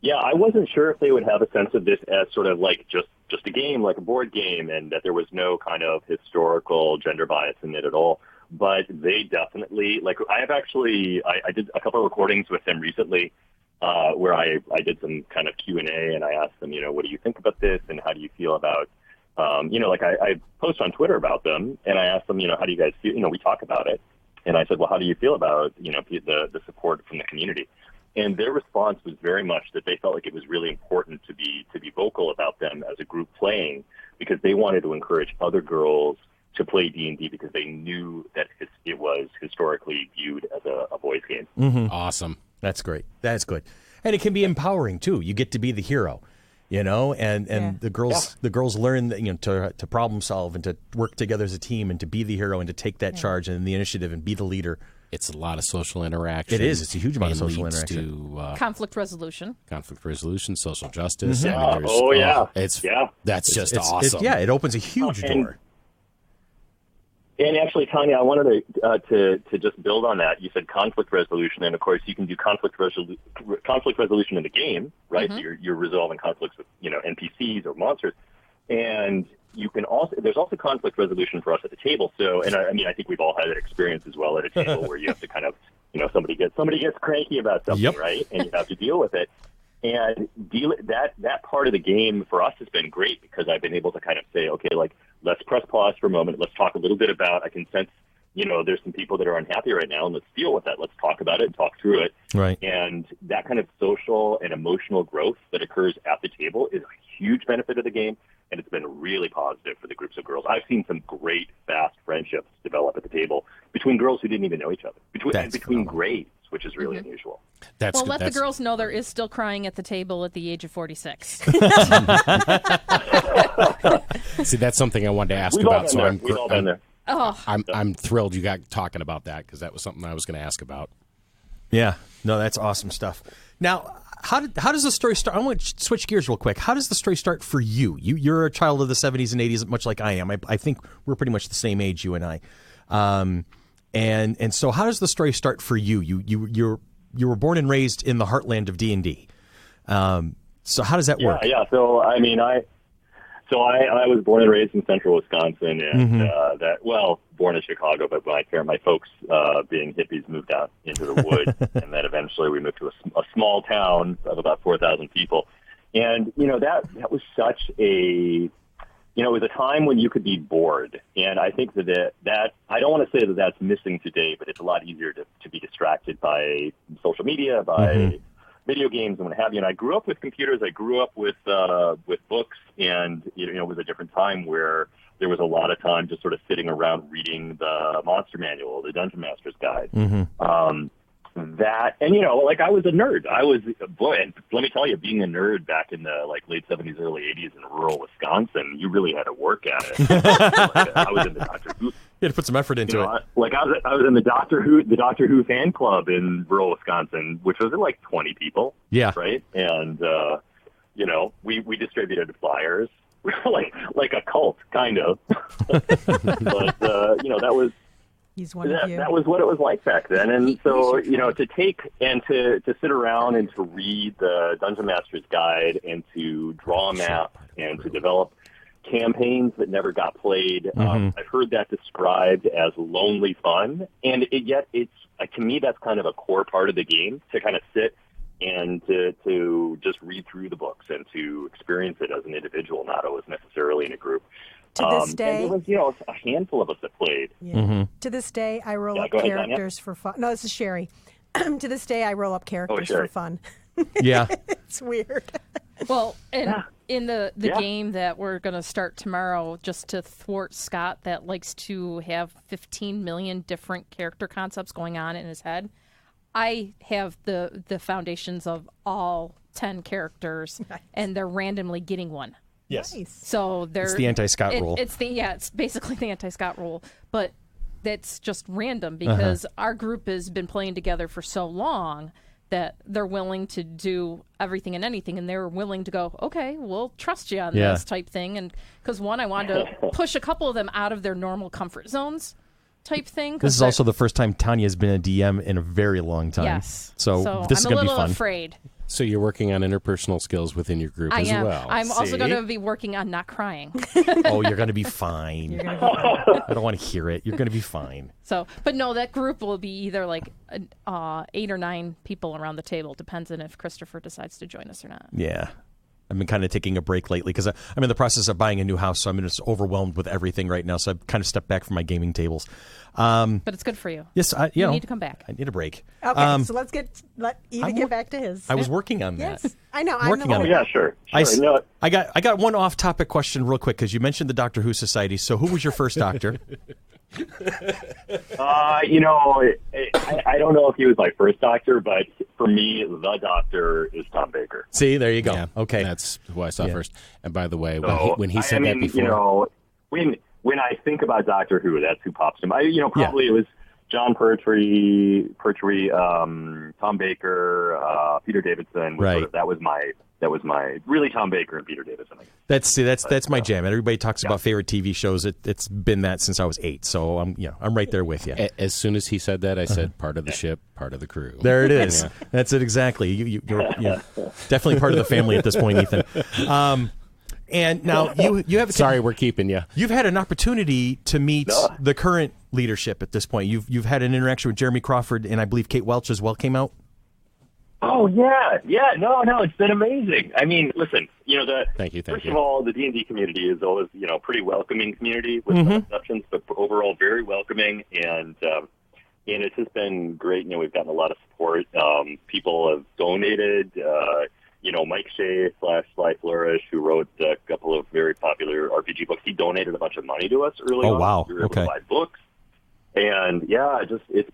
Speaker 6: Yeah, I wasn't sure if they would have a sense of this as sort of like just a game, like a board game, and that there was no kind of historical gender bias in it at all. But they definitely, like, I did a couple of recordings with them recently where I did some kind of Q&A, and I asked them, what do you think about this, and how do you feel about I post on Twitter about them, and I asked them, how do you guys feel? We talk about it. And I said, well, how do you feel about, the support from the community? And their response was very much that they felt like it was really important to be vocal about them as a group playing, because they wanted to encourage other girls to play D&D because they knew that it was historically viewed as a boys' game.
Speaker 1: Mm-hmm.
Speaker 5: Awesome.
Speaker 1: That's great. That's good. And it can be empowering, too. You get to be the hero. And the girls learn that, to problem solve and to work together as a team and to be the hero and to take that charge and the initiative and be the leader.
Speaker 5: It's a lot of social interaction.
Speaker 1: It is. It's a huge amount of social interaction.
Speaker 5: To,
Speaker 3: conflict resolution,
Speaker 5: social justice.
Speaker 1: Mm-hmm.
Speaker 5: That's just awesome.
Speaker 1: It opens a huge door.
Speaker 6: And actually, Tanya, I wanted to just build on that. You said conflict resolution, and of course, you can do conflict resolution in the game, right?
Speaker 3: Mm-hmm.
Speaker 6: So you're resolving conflicts with NPCs or monsters, and you can there's also conflict resolution for us at the table. So, and I think we've all had that experience as well at a table where you have to kind of somebody gets cranky about something, right? And you have to deal with it. And that part of the game for us has been great because I've been able to kind of say, okay, like, let's press pause for a moment. Let's talk a little bit about, I can sense, there's some people that are unhappy right now, and let's deal with that. Let's talk about it and talk through it.
Speaker 1: Right.
Speaker 6: And that kind of social and emotional growth that occurs at the table is a huge benefit of the game, and it's been really positive for the groups of girls. I've seen some great, fast friendships develop at the table between girls who didn't even know each other, between grades, which is really unusual.
Speaker 3: Let the girls know there is still crying at the table at the age of 46.
Speaker 5: See, that's something I wanted to ask
Speaker 6: We've
Speaker 5: about.
Speaker 6: We've all been there.
Speaker 5: I'm thrilled you got talking about that because that was something I was going to ask about.
Speaker 1: Yeah, no, that's awesome stuff. Now, how does the story start? I want to switch gears real quick. How does the story start for you? You're a child of the 70s and 80s, much like I am. I think we're pretty much the same age, you and I. And so how does the story start for you? You were born and raised in the heartland of D&D. So how does that work?
Speaker 6: Yeah. So I mean, I was born and raised in central Wisconsin, and born in Chicago, but my folks, being hippies, moved out into the woods, and then eventually we moved to a small town of about 4,000 people. And, that was such a, it was a time when you could be bored. And I think that I don't want to say that that's missing today, but it's a lot easier to be distracted by social media, by video games and what have you. And I grew up with computers. I grew up with books, and it was a different time where there was a lot of time just sort of sitting around reading the Monster Manual, the Dungeon Master's Guide. I was a nerd. And let me tell you, being a nerd back in the late 70s, early 80s in rural Wisconsin, you really had to work at it. I was in the Doctor Who.
Speaker 1: You had to put some effort into it.
Speaker 6: I was in the Doctor Who fan club in rural Wisconsin, which was 20 people. Yeah. Right. And we distributed flyers. We were like a cult, kind of. But that was.
Speaker 4: He's one of you.
Speaker 6: That was what it was like back then. And so, to take and to sit around and to read the Dungeon Master's Guide and to draw a map and to develop campaigns that never got played. I've heard that described as lonely fun. And yet it's, to me, that's kind of a core part of the game, to kind of sit and to just read through the books and to experience it as an individual, not always necessarily in a group.
Speaker 4: To this day,
Speaker 6: and there was, a handful of us that played.
Speaker 4: Yeah. To this day, I roll up characters for fun. No, this is Sherry. To this day, I roll up characters for fun.
Speaker 1: Yeah,
Speaker 4: it's weird.
Speaker 3: Well, and in the game that we're going to start tomorrow, just to thwart Scott, that likes to have 15 million different character concepts going on in his head, I have the foundations of all 10 characters, and they're randomly getting one.
Speaker 1: Yes.
Speaker 4: Nice.
Speaker 3: So
Speaker 1: it's the anti-Scott rule.
Speaker 3: It's basically the anti-Scott rule, but that's just random because our group has been playing together for so long that they're willing to do everything and anything, and they're willing to go, okay, we'll trust you on this type thing. And because I wanted to push a couple of them out of their normal comfort zones type thing.
Speaker 1: This is also the first time Tanya's been a DM in a very long time.
Speaker 3: Yes.
Speaker 1: So this is going to be fun.
Speaker 3: I'm a little afraid.
Speaker 5: So you're working on interpersonal skills within your group as well.
Speaker 3: I'm also going to be working on not crying.
Speaker 1: Oh, you're going to be fine. I don't want to hear it. You're going to be fine.
Speaker 3: So, but no, that group will be either 8 or 9 people around the table. Depends on if Christopher decides to join us or not.
Speaker 1: Yeah. I've been kind of taking a break lately because I'm in the process of buying a new house, so I'm just overwhelmed with everything right now. So I've kind of stepped back from my gaming tables.
Speaker 3: But it's good for you.
Speaker 1: Yes,
Speaker 3: you need to come back.
Speaker 1: I need a break.
Speaker 4: Okay, so let Ethan get back to his.
Speaker 1: I was working on that.
Speaker 4: Yes, I know.
Speaker 1: I'm working on it.
Speaker 6: Yeah, sure.
Speaker 1: I got one off-topic question real quick because you mentioned the Doctor Who Society. So who was your first Doctor?
Speaker 6: I don't know if he was my first Doctor, but for me, the Doctor is Tom Baker.
Speaker 1: See, there you go.
Speaker 5: Yeah,
Speaker 1: okay,
Speaker 5: that's who I saw first. And by the way, when he said that before,
Speaker 6: when I think about Doctor Who, that's who pops to mind. Probably it was John Pertwee, Tom Baker, Peter Davidson.
Speaker 1: Right.
Speaker 6: That was my really Tom Baker and Peter Davidson.
Speaker 1: That's my jam. And everybody talks about favorite TV shows. It's been that since I was 8. So I'm right there with you.
Speaker 5: As soon as he said that, I said part of the ship, part of the crew.
Speaker 1: There it is. Yeah. That's it exactly. You're definitely part of the family at this point, Ethan. And now you have.
Speaker 5: Sorry, we're keeping you.
Speaker 1: You've had an opportunity to meet the current leadership at this point. You've had an interaction with Jeremy Crawford, and I believe Kate Welch as well came out.
Speaker 6: Oh yeah. No, it's been amazing. I mean, listen,
Speaker 5: thank you.
Speaker 6: First of all, the D&D community is always, pretty welcoming community with some exceptions, but overall very welcoming, and it's just been great. We've gotten a lot of support. People have donated. Mike Shea / Sly Flourish, who wrote a couple of very popular RPG books, he donated a bunch of money to us early on.
Speaker 1: Oh wow!
Speaker 6: We were able to buy books. And it's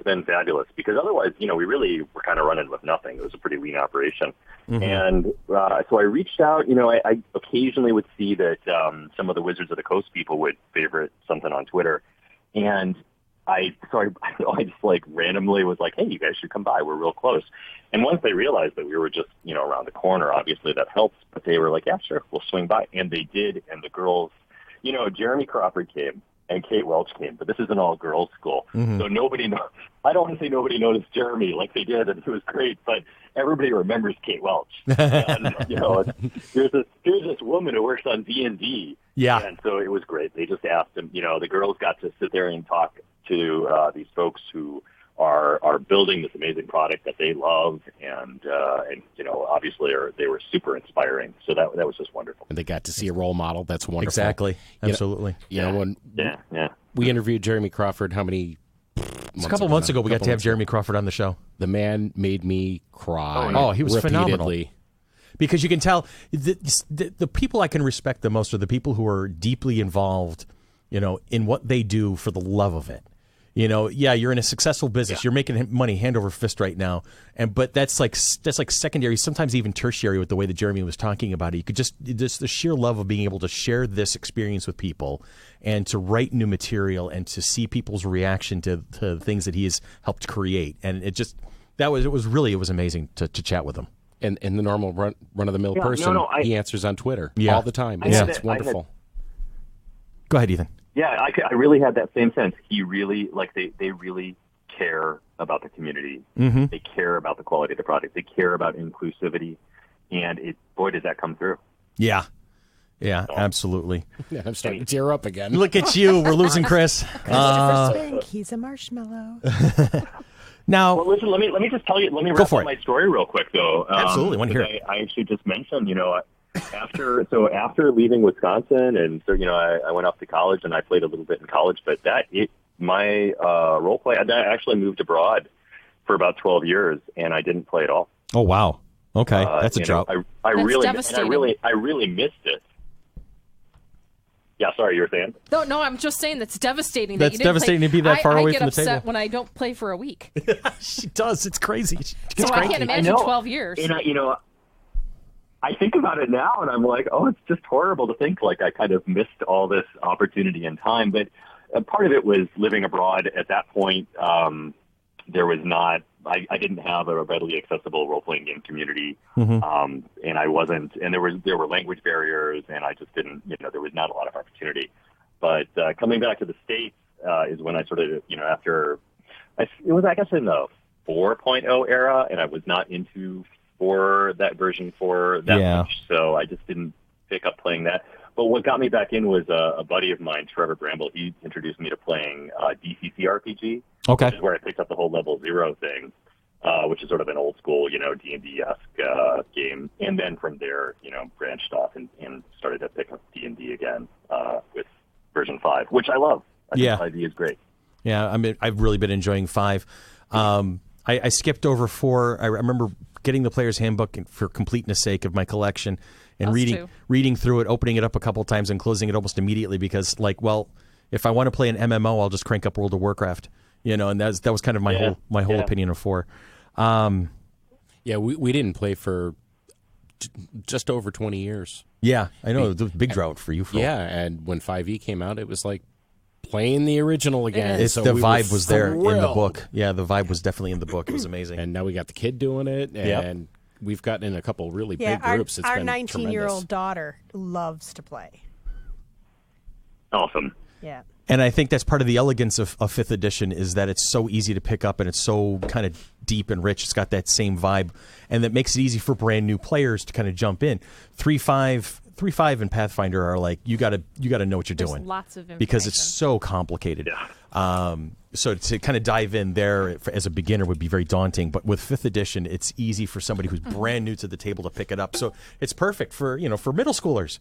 Speaker 6: been fabulous because otherwise, we really were kind of running with nothing. It was a pretty lean operation. And so I reached out. I occasionally would see that some of the Wizards of the Coast people would favorite something on Twitter, and I just randomly was like, hey, you guys should come by. We're real close. And once they realized that we were just around the corner, obviously that helps. But they were like, yeah, sure, we'll swing by, and they did. And the girls, Jeremy Crawford came. and Kate Welch came. But this is an all-girls school, so nobody I don't want to say nobody noticed Jeremy like they did, and it was great, but everybody remembers Kate Welch. And, here's this woman who works on D&D.
Speaker 1: Yeah.
Speaker 6: And so it was great. They just asked him, the girls got to sit there and talk to these folks who are building this amazing product that they love, and obviously they were super inspiring. So that was just wonderful.
Speaker 5: And they got to see a role model. That's wonderful.
Speaker 1: Exactly. Absolutely.
Speaker 5: When we interviewed Jeremy Crawford, how many
Speaker 1: a couple months ago, we got to have Jeremy Crawford on the show.
Speaker 5: The man made me cry.
Speaker 1: Oh, he was
Speaker 5: repeatedly.
Speaker 1: phenomenal. Because you can tell the people I can respect the most are the people who are deeply involved, in what they do for the love of it. You're in a successful business. You're making money hand over fist right now, but that's like secondary, sometimes even tertiary with the way that Jeremy was talking about it. You could just the sheer love of being able to share this experience with people and to write new material and to see people's reaction to things that he has helped create. And it was amazing to chat with him.
Speaker 5: And the normal run of the mill person, he answers on Twitter all the time. It's wonderful.
Speaker 1: Go ahead, Ethan.
Speaker 6: Yeah, I really had that same sense. He really, they really care about the community.
Speaker 1: Mm-hmm.
Speaker 6: They care about the quality of the product. They care about inclusivity. And boy, does that come through.
Speaker 1: Yeah. Yeah, absolutely.
Speaker 5: Yeah, I'm starting to tear up again.
Speaker 1: Look at you. We're losing Chris.
Speaker 4: Christopher Spink, he's a marshmallow.
Speaker 1: Now,
Speaker 6: well, listen, let me just tell you, let me wrap up my story real quick, though.
Speaker 1: Absolutely. Want to hear it.
Speaker 6: I actually just mentioned, after leaving Wisconsin, and so I went off to college and I played a little bit in college, but my role play, I actually moved abroad for about 12 years and I didn't play at all.
Speaker 1: Oh wow, okay, that's a drought.
Speaker 6: I really missed it. Yeah, sorry, you were saying?
Speaker 3: No, I'm just saying that's devastating.
Speaker 1: That's devastating to be that far away from the table.
Speaker 3: I get upset when I don't play for a week.
Speaker 1: She does. It's crazy.
Speaker 3: I can't imagine 12 years.
Speaker 6: And I think about it now, and I'm like, oh, it's just horrible to think like I kind of missed all this opportunity and time. But part of it was living abroad. At that point, there was not. I didn't have a readily accessible role-playing game community, and I wasn't. And there were language barriers, and I just didn't. There was not a lot of opportunity. But coming back to the States is when I sort of, after it was, I guess, in the 4.0 era, and I was not into that version for that much, so I just didn't pick up playing that. But what got me back in was a buddy of mine, Trevor Bramble. He introduced me to playing DCC RPG, which is where I picked up the whole Level Zero thing, which is sort of an old school, D&D-esque game. And then from there, branched off and started to pick up D&D again with version 5, which I love. I think 5e is great.
Speaker 1: Yeah, I've really been enjoying 5. I skipped over 4. I remember getting the player's handbook for completeness sake of my collection and reading through it, opening it up a couple times and closing it almost immediately because, if I want to play an MMO, I'll just crank up World of Warcraft, and that was kind of my whole opinion of 4.
Speaker 5: We didn't play for just over 20 years.
Speaker 1: Yeah, I know. It was a big drought for you.
Speaker 5: Yeah, and when 5e came out, it was like playing the original again.
Speaker 1: The vibe was there in the book. Yeah, the vibe was definitely in the book. It was amazing.
Speaker 5: And now we got the kid doing it, and we've gotten in a couple really big groups. It's
Speaker 4: our
Speaker 5: been
Speaker 4: 19-year-old daughter loves to play.
Speaker 6: Awesome.
Speaker 4: Yeah.
Speaker 1: And I think that's part of the elegance of 5th edition is that it's so easy to pick up and it's so kind of deep and rich. It's got that same vibe, and that makes it easy for brand new players to kind of jump in. 3.5 and Pathfinder are like you got to know what you're doing.
Speaker 3: Lots of information
Speaker 1: because it's so complicated.
Speaker 6: Yeah.
Speaker 1: So to kind of dive in there as a beginner would be very daunting. But with 5th edition, it's easy for somebody who's brand new to the table to pick it up. So it's perfect for for middle schoolers.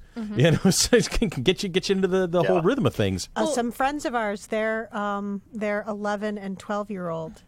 Speaker 1: So it can get you into the whole rhythm of things.
Speaker 4: Some friends of ours, their 11 and 12-year-old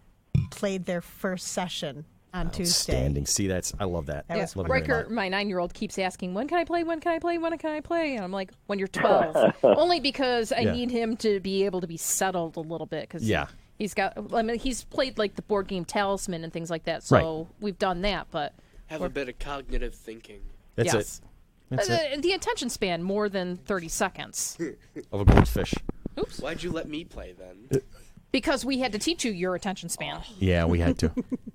Speaker 4: played their first session on Tuesday.
Speaker 1: Outstanding. See, I love that.
Speaker 3: Riker, my 9-year-old, keeps asking, when can I play? When can I play? When can I play? And I'm like, when you're 12. Only because I need him to be able to be settled a little bit. Cause he's played like the board game Talisman and things like that. So we've done that. But
Speaker 7: have a bit of cognitive thinking.
Speaker 1: That's it. That's it.
Speaker 3: The attention span, more than 30 seconds.
Speaker 1: Of a goldfish.
Speaker 3: Oops.
Speaker 7: Why'd you let me play then?
Speaker 3: Because we had to teach you your attention span.
Speaker 1: Yeah, we had to.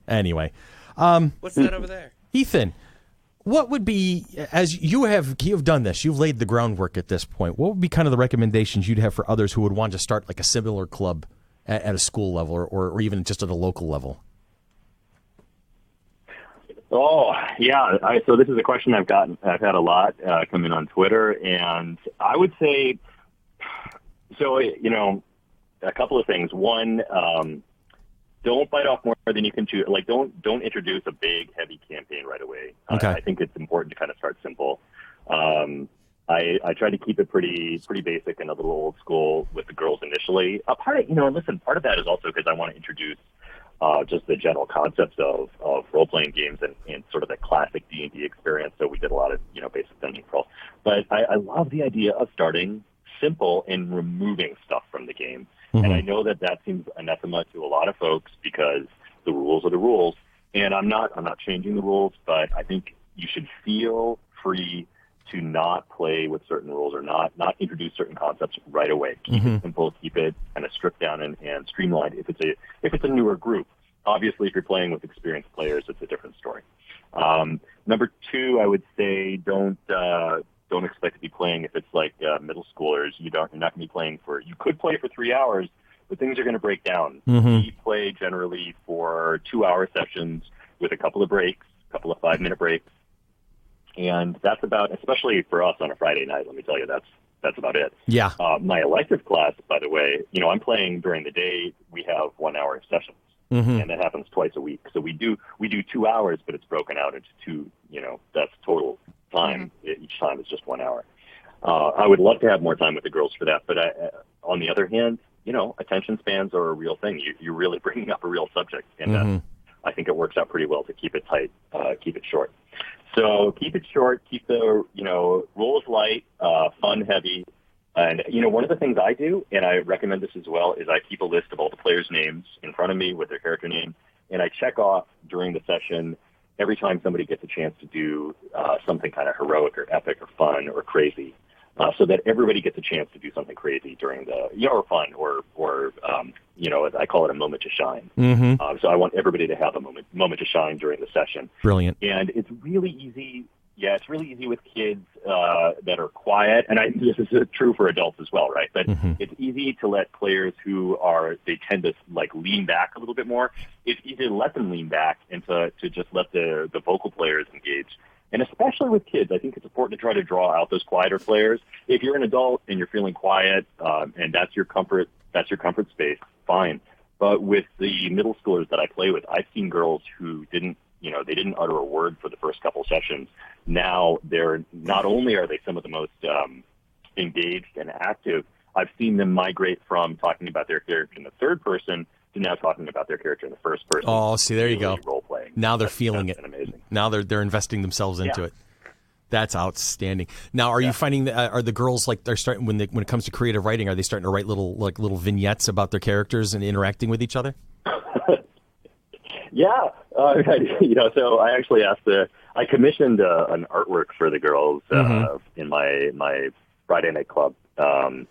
Speaker 1: Anyway.
Speaker 7: What's that over there?
Speaker 1: Ethan, What would be, as you've done this, you've laid the groundwork at this point, what would be kind of the recommendations you'd have for others who would want to start like a similar club at a school level or even just at a local level?
Speaker 6: Oh, yeah. So this is a question I've had a lot come in on Twitter, and I would say, so, a couple of things. One, don't bite off more than you can chew. Like, don't introduce a big, heavy campaign right away.
Speaker 1: Okay.
Speaker 6: I think it's important to kind of start simple. I try to keep it pretty basic and a little old school with the girls initially. Part of that is also because I want to introduce just the general concepts of role-playing games and sort of the classic D&D experience. So we did a lot of, basic dungeon crawl. But I love the idea of starting simple and removing stuff from the game. Mm-hmm. And I know that seems anathema to a lot of folks because the rules are the rules. And I'm not changing the rules, but I think you should feel free to not play with certain rules or not introduce certain concepts right away. Keep it simple, keep it kind of stripped down and streamlined if it's a newer group. Obviously, if you're playing with experienced players, it's a different story. Number two, I would say don't expect to be playing if it's like middle schoolers. You're not going to be playing you could play for 3 hours, but things are going to break down. We play generally for 2-hour sessions with a couple of breaks, a couple of 5-minute breaks. And that's about, especially for us on a Friday night, let me tell you, that's about it.
Speaker 1: Yeah.
Speaker 6: My elective class, by the way, I'm playing during the day. We have 1-hour sessions, and that happens twice a week. So we do 2 hours, but it's broken out into two. That's total time. Each time is just 1 hour. I would love to have more time with the girls for that, but on the other hand, attention spans are a real thing. You're really bringing up a real subject, and I think it works out pretty well to keep it tight, keep it short. So keep it short, keep the, rules light, fun heavy. And, one of the things I do, and I recommend this as well, is I keep a list of all the players' names in front of me with their character name, and I check off during the session every time somebody gets a chance to do something kind of heroic or epic or fun or crazy, so that everybody gets a chance to do something crazy during the, or fun or I call it a moment to shine. So I want everybody to have a moment to shine during the session.
Speaker 1: Brilliant.
Speaker 6: And it's really easy. Yeah, it's really easy with kids that are quiet, and this is true for adults as well, right? But it's easy to let players they tend to like lean back a little bit more. It's easy to let them lean back and to just let the vocal players engage. And especially with kids, I think it's important to try to draw out those quieter players. If you're an adult and you're feeling quiet and that's your comfort space, fine. But with the middle schoolers that I play with, I've seen girls who didn't utter a word for the first couple sessions. Now they're not only are they some of the most engaged and active, I've seen them migrate from talking about their character in the third person to now talking about their character in the first person.
Speaker 1: Oh, see, there you go.
Speaker 6: Role playing.
Speaker 1: Now they're feeling it.
Speaker 6: Amazing.
Speaker 1: Now they're investing themselves into it. That's outstanding. Now, are you finding that are the girls like they're starting when it comes to creative writing? Are they starting to write little vignettes about their characters and interacting with each other?
Speaker 6: Yeah, so I actually I commissioned an artwork for the girls in my Friday night club, and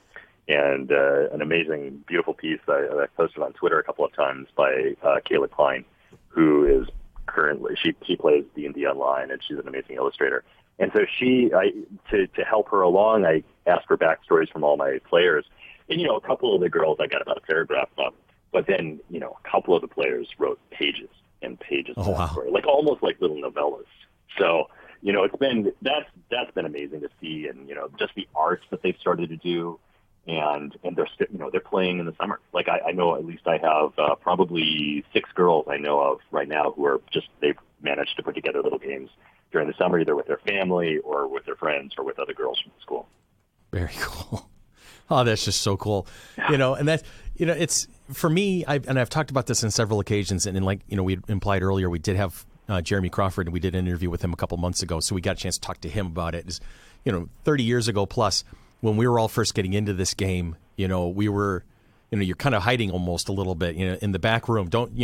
Speaker 6: an amazing, beautiful piece I posted on Twitter a couple of times by Kayla Klein, who is currently she plays D&D online, and she's an amazing illustrator. And so to help her along, I asked for backstories from all my players, and a couple of the girls I got about a paragraph up. But then, a couple of the players wrote pages and pages of that story, like almost like little novellas. So, that's been amazing to see, and just the arts that they've started to do, and they're playing in the summer. Like I know at least I have probably 6 girls I know of right now who are they've managed to put together little games during the summer, either with their family or with their friends or with other girls from school.
Speaker 1: Very cool. Oh, that's just so cool. And that's, it's for me, I've talked about this on several occasions. And like, we implied earlier, we did have Jeremy Crawford, and we did an interview with him a couple months ago. So we got a chance to talk to him about it. It's, 30 years ago plus, when we were all first getting into this game, we were, you're kind of hiding almost a little bit, in the back room. Don't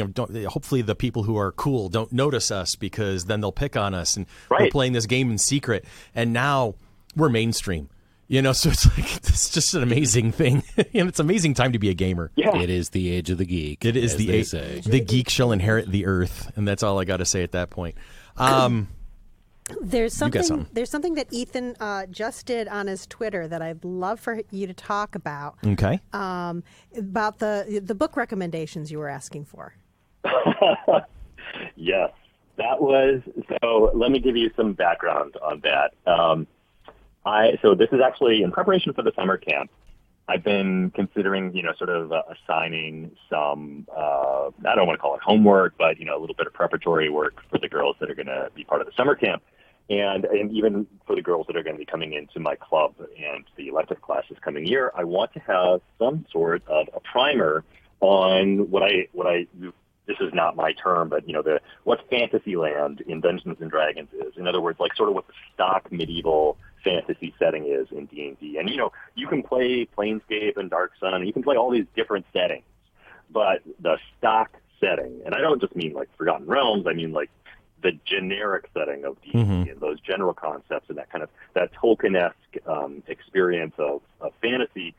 Speaker 1: hopefully the people who are cool don't notice us, because then they'll pick on us, and we're playing this game in secret. And now we're mainstream. So it's just an amazing thing. It's an amazing time to be a gamer.
Speaker 5: Yeah. It is the age of the geek.
Speaker 1: It is the age. The geek shall inherit the earth, and that's all I got to say at that point.
Speaker 4: There's something that Ethan just did on his Twitter that I'd love for you to talk about.
Speaker 1: Okay.
Speaker 4: About the book recommendations you were asking for.
Speaker 6: Yes, that was. So let me give you some background on that. So this is actually in preparation for the summer camp. I've been considering, sort of assigning some, I don't want to call it homework, but, a little bit of preparatory work for the girls that are going to be part of the summer camp. And even for the girls that are going to be coming into my club and the elective classes coming year, I want to have some sort of a primer on what I this is not my term, but, what Fantasyland in Dungeons & Dragons is. In other words, like sort of what the stock medieval fantasy setting is in D&D. And, you can play Planescape and Dark Sun, and you can play all these different settings, but the stock setting, and I don't just mean like Forgotten Realms, I mean like the generic setting of D&D and those general concepts and that Tolkien-esque experience of fantasy.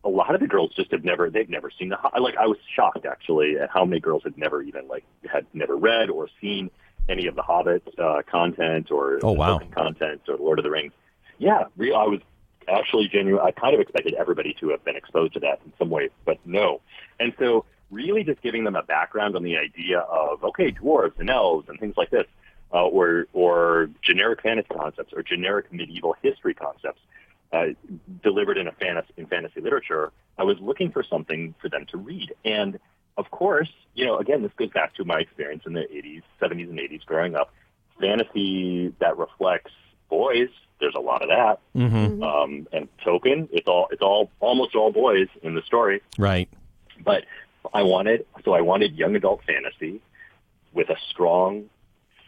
Speaker 6: A lot of the girls just they've never seen I was shocked actually at how many girls had never read or seen any of the Hobbit content or Tolkien content or Lord of the Rings. Yeah, I was actually genuine. I kind of expected everybody to have been exposed to that in some way, but no. And so really just giving them a background on the idea of, dwarves and elves and things like this, or generic fantasy concepts or generic medieval history concepts, delivered in fantasy literature. I was looking for something for them to read. And of course, again, this goes back to my experience in the 70s and 80s growing up. Fantasy that reflects boys, there's a lot of that. And Tolkien, it's almost all boys in the story.
Speaker 1: Right.
Speaker 6: But I wanted young adult fantasy with a strong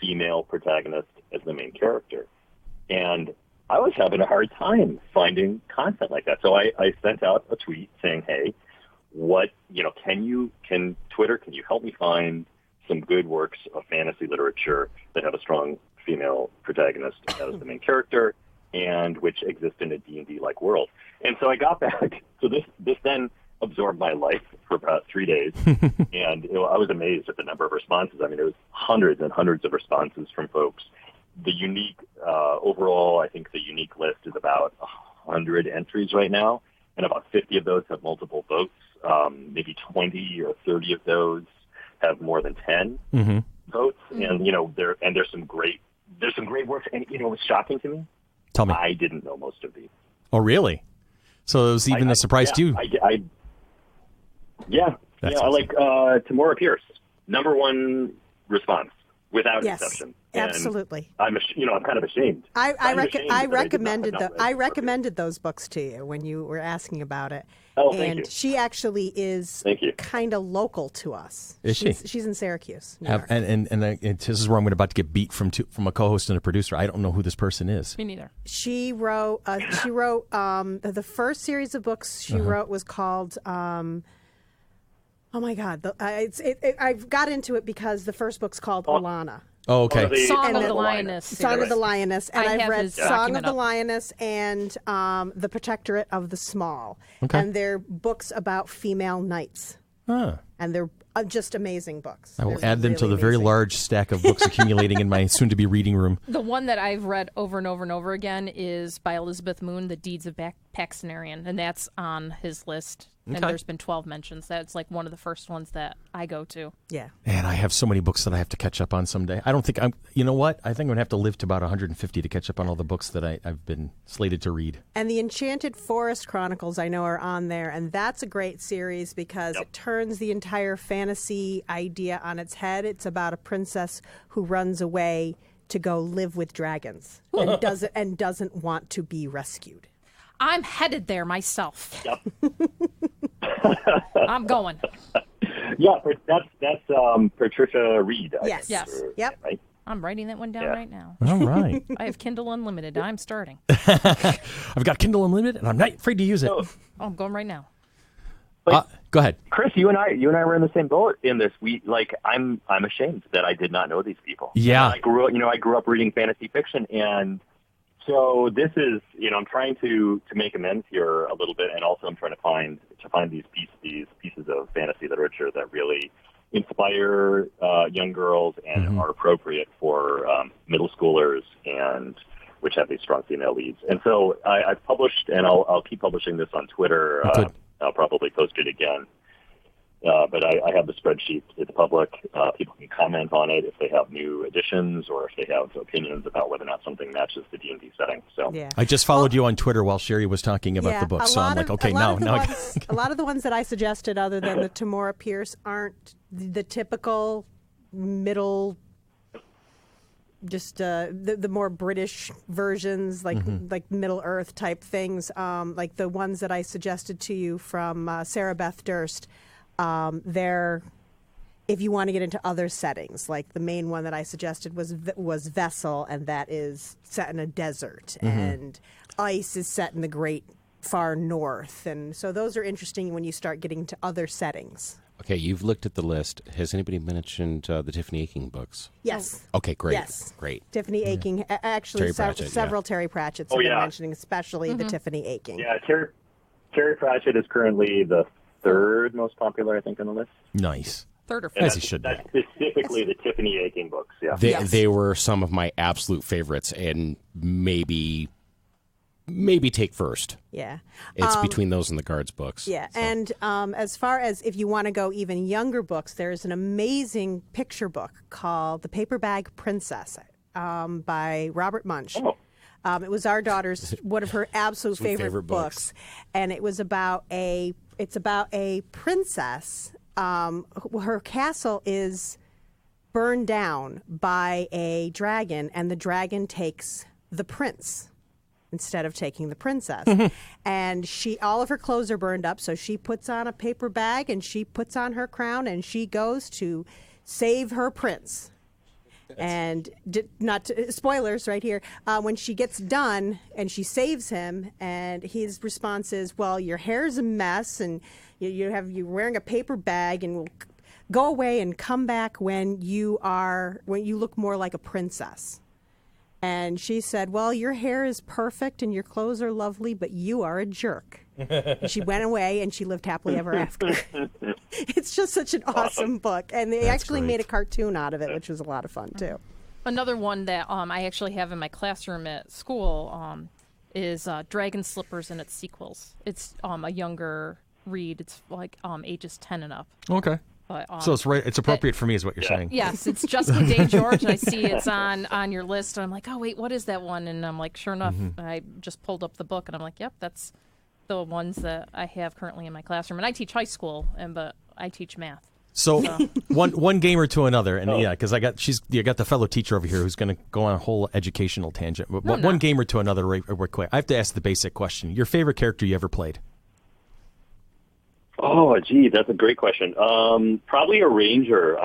Speaker 6: female protagonist as the main character. And I was having a hard time finding content like that. So I sent out a tweet saying, hey, can Twitter help me find some good works of fantasy literature that have a strong female protagonist as the main character and which exist in a D&D-like world? And so I got back. So this then absorbed my life for about 3 days. And I was amazed at the number of responses. I mean, it was hundreds and hundreds of responses from folks. The unique, overall, I think the unique list is about 100 entries right now, and about 50 of those have multiple votes. Maybe 20 or 30 of those have more than 10 votes. And, there's some great works. And, what's shocking to me?
Speaker 1: Tell me.
Speaker 6: I didn't know most of these.
Speaker 1: Oh, really? So it was even a surprise to you?
Speaker 6: That's awesome. Tamora Pierce, number one response. Without exception.
Speaker 4: Absolutely.
Speaker 6: I'm kind of ashamed.
Speaker 4: I recommended those books to you when you were asking about it.
Speaker 6: Oh, thank you.
Speaker 4: And she actually is kind of local to us.
Speaker 1: Is she?
Speaker 4: She's in Syracuse, New York.
Speaker 1: And this is where I'm about to get beat from a co-host and a producer. I don't know who this person is.
Speaker 3: Me neither.
Speaker 4: She wrote the first series of books she wrote was called. Oh my God! I've got into it because the first book's called Alana.
Speaker 1: Oh, okay.
Speaker 3: Song of the Lioness.
Speaker 4: Song of the Lioness, and I've read Song of the
Speaker 3: up.
Speaker 4: Lioness and The Protectorate of the Small, and they're books about female knights, and they're just amazing books.
Speaker 1: I will add them to the very large stack of books accumulating in my soon-to-be reading room.
Speaker 3: The one that I've read over and over and over again is by Elizabeth Moon, The Deeds of Paxenarian, and that's on his list. And there's been 12 mentions. That's like one of the first ones that I go to.
Speaker 4: Yeah.
Speaker 1: And I have so many books that I have to catch up on someday. I don't think you know what? I think I'm going to have to live to about 150 to catch up on all the books that I've been slated to read.
Speaker 4: And the Enchanted Forest Chronicles, I know, are on there. And that's a great series because it turns the entire fantasy idea on its head. It's about a princess who runs away to go live with dragons and doesn't want to be rescued.
Speaker 3: I'm headed there myself.
Speaker 6: Yep.
Speaker 3: I'm going.
Speaker 6: Yeah, that's Patricia Reed.
Speaker 4: Yes. Yep.
Speaker 6: Right?
Speaker 3: I'm writing that one down right now.
Speaker 1: All right.
Speaker 3: I have Kindle Unlimited. I'm starting.
Speaker 1: I've got Kindle Unlimited, and I'm not afraid to use it.
Speaker 3: Oh, I'm going right now.
Speaker 1: Go ahead,
Speaker 6: Chris. You and I were in the same boat in this. I'm ashamed that I did not know these people.
Speaker 1: Yeah.
Speaker 6: I grew up reading fantasy fiction, and so this is, I'm trying to make amends here a little bit, and also I'm trying to find these pieces of fantasy literature that really inspire young girls and are appropriate for middle schoolers and which have these strong female leads. And so I've published, and I'll keep publishing this on Twitter. I'll probably post it again. But I have the spreadsheet. It's public. People can comment on it if they have new additions or if they have opinions about whether or not something matches the D&D setting. So
Speaker 1: I just followed you on Twitter while Sherry was talking about the book. So I'm like, okay, now.
Speaker 4: A lot of the ones that I suggested, other than the Tamora Pierce, aren't the typical middle, just the more British versions, like Middle Earth type things, like the ones that I suggested to you from Sarah Beth Durst. They're, if you want to get into other settings, like the main one that I suggested was Vessel, and that is set in a desert, and Ice is set in the great far north, and so those are interesting when you start getting to other settings.
Speaker 5: Okay, you've looked at the list. Has anybody mentioned the Tiffany Aching books?
Speaker 4: Yes.
Speaker 5: Okay, great.
Speaker 4: Yes.
Speaker 5: Great.
Speaker 4: Tiffany Aching, actually several Terry Pratchetts have been mentioning, especially the Tiffany Aching.
Speaker 6: Yeah, Terry Pratchett is currently the third most popular, I think, on the list.
Speaker 1: Nice.
Speaker 3: Third or fourth.
Speaker 1: As he should be.
Speaker 6: That's specifically the Tiffany Aching books, yeah.
Speaker 5: They were some of my absolute favorites, and maybe take first.
Speaker 4: Yeah.
Speaker 5: It's between those and the Guards books.
Speaker 4: Yeah,
Speaker 5: so.
Speaker 4: and as far as if you want to go even younger books, there's an amazing picture book called The Paper Bag Princess by Robert Munch. Oh. It was our daughter's, one of her absolute favorite books. And it was about a princess. Her castle is burned down by a dragon, and the dragon takes the prince instead of taking the princess. And all of her clothes are burned up, so she puts on a paper bag, and she puts on her crown, and she goes to save her prince. And spoilers right here. When she gets done and she saves him, and his response is, "Well, your hair's a mess, and you're wearing a paper bag, and we'll go away and come back when you look more like a princess." And she said, "Well, your hair is perfect and your clothes are lovely, but you are a jerk." And she went away, and she lived happily ever after. It's just such an awesome book. And they actually made a cartoon out of it, which was a lot of fun, too.
Speaker 3: Another one that I actually have in my classroom at school is Dragon Slippers and its sequels. It's a younger read. It's like ages 10 and up.
Speaker 1: Okay.
Speaker 3: But,
Speaker 1: so it's appropriate for me, is what you're saying.
Speaker 3: Yes, it's Jessica Day George, and I see it's on your list, and I'm like, oh, wait, what is that one? And I'm like, sure enough, I just pulled up the book, and I'm like, yep, that's the ones that I have currently in my classroom. And I teach high school, but I teach math.
Speaker 1: So one gamer to another, and because I got the fellow teacher over here who's going to go on a whole educational tangent. But one gamer to another, real quick. I have to ask the basic question: your favorite character you ever played?
Speaker 6: Oh, gee, that's a great question. Probably a ranger.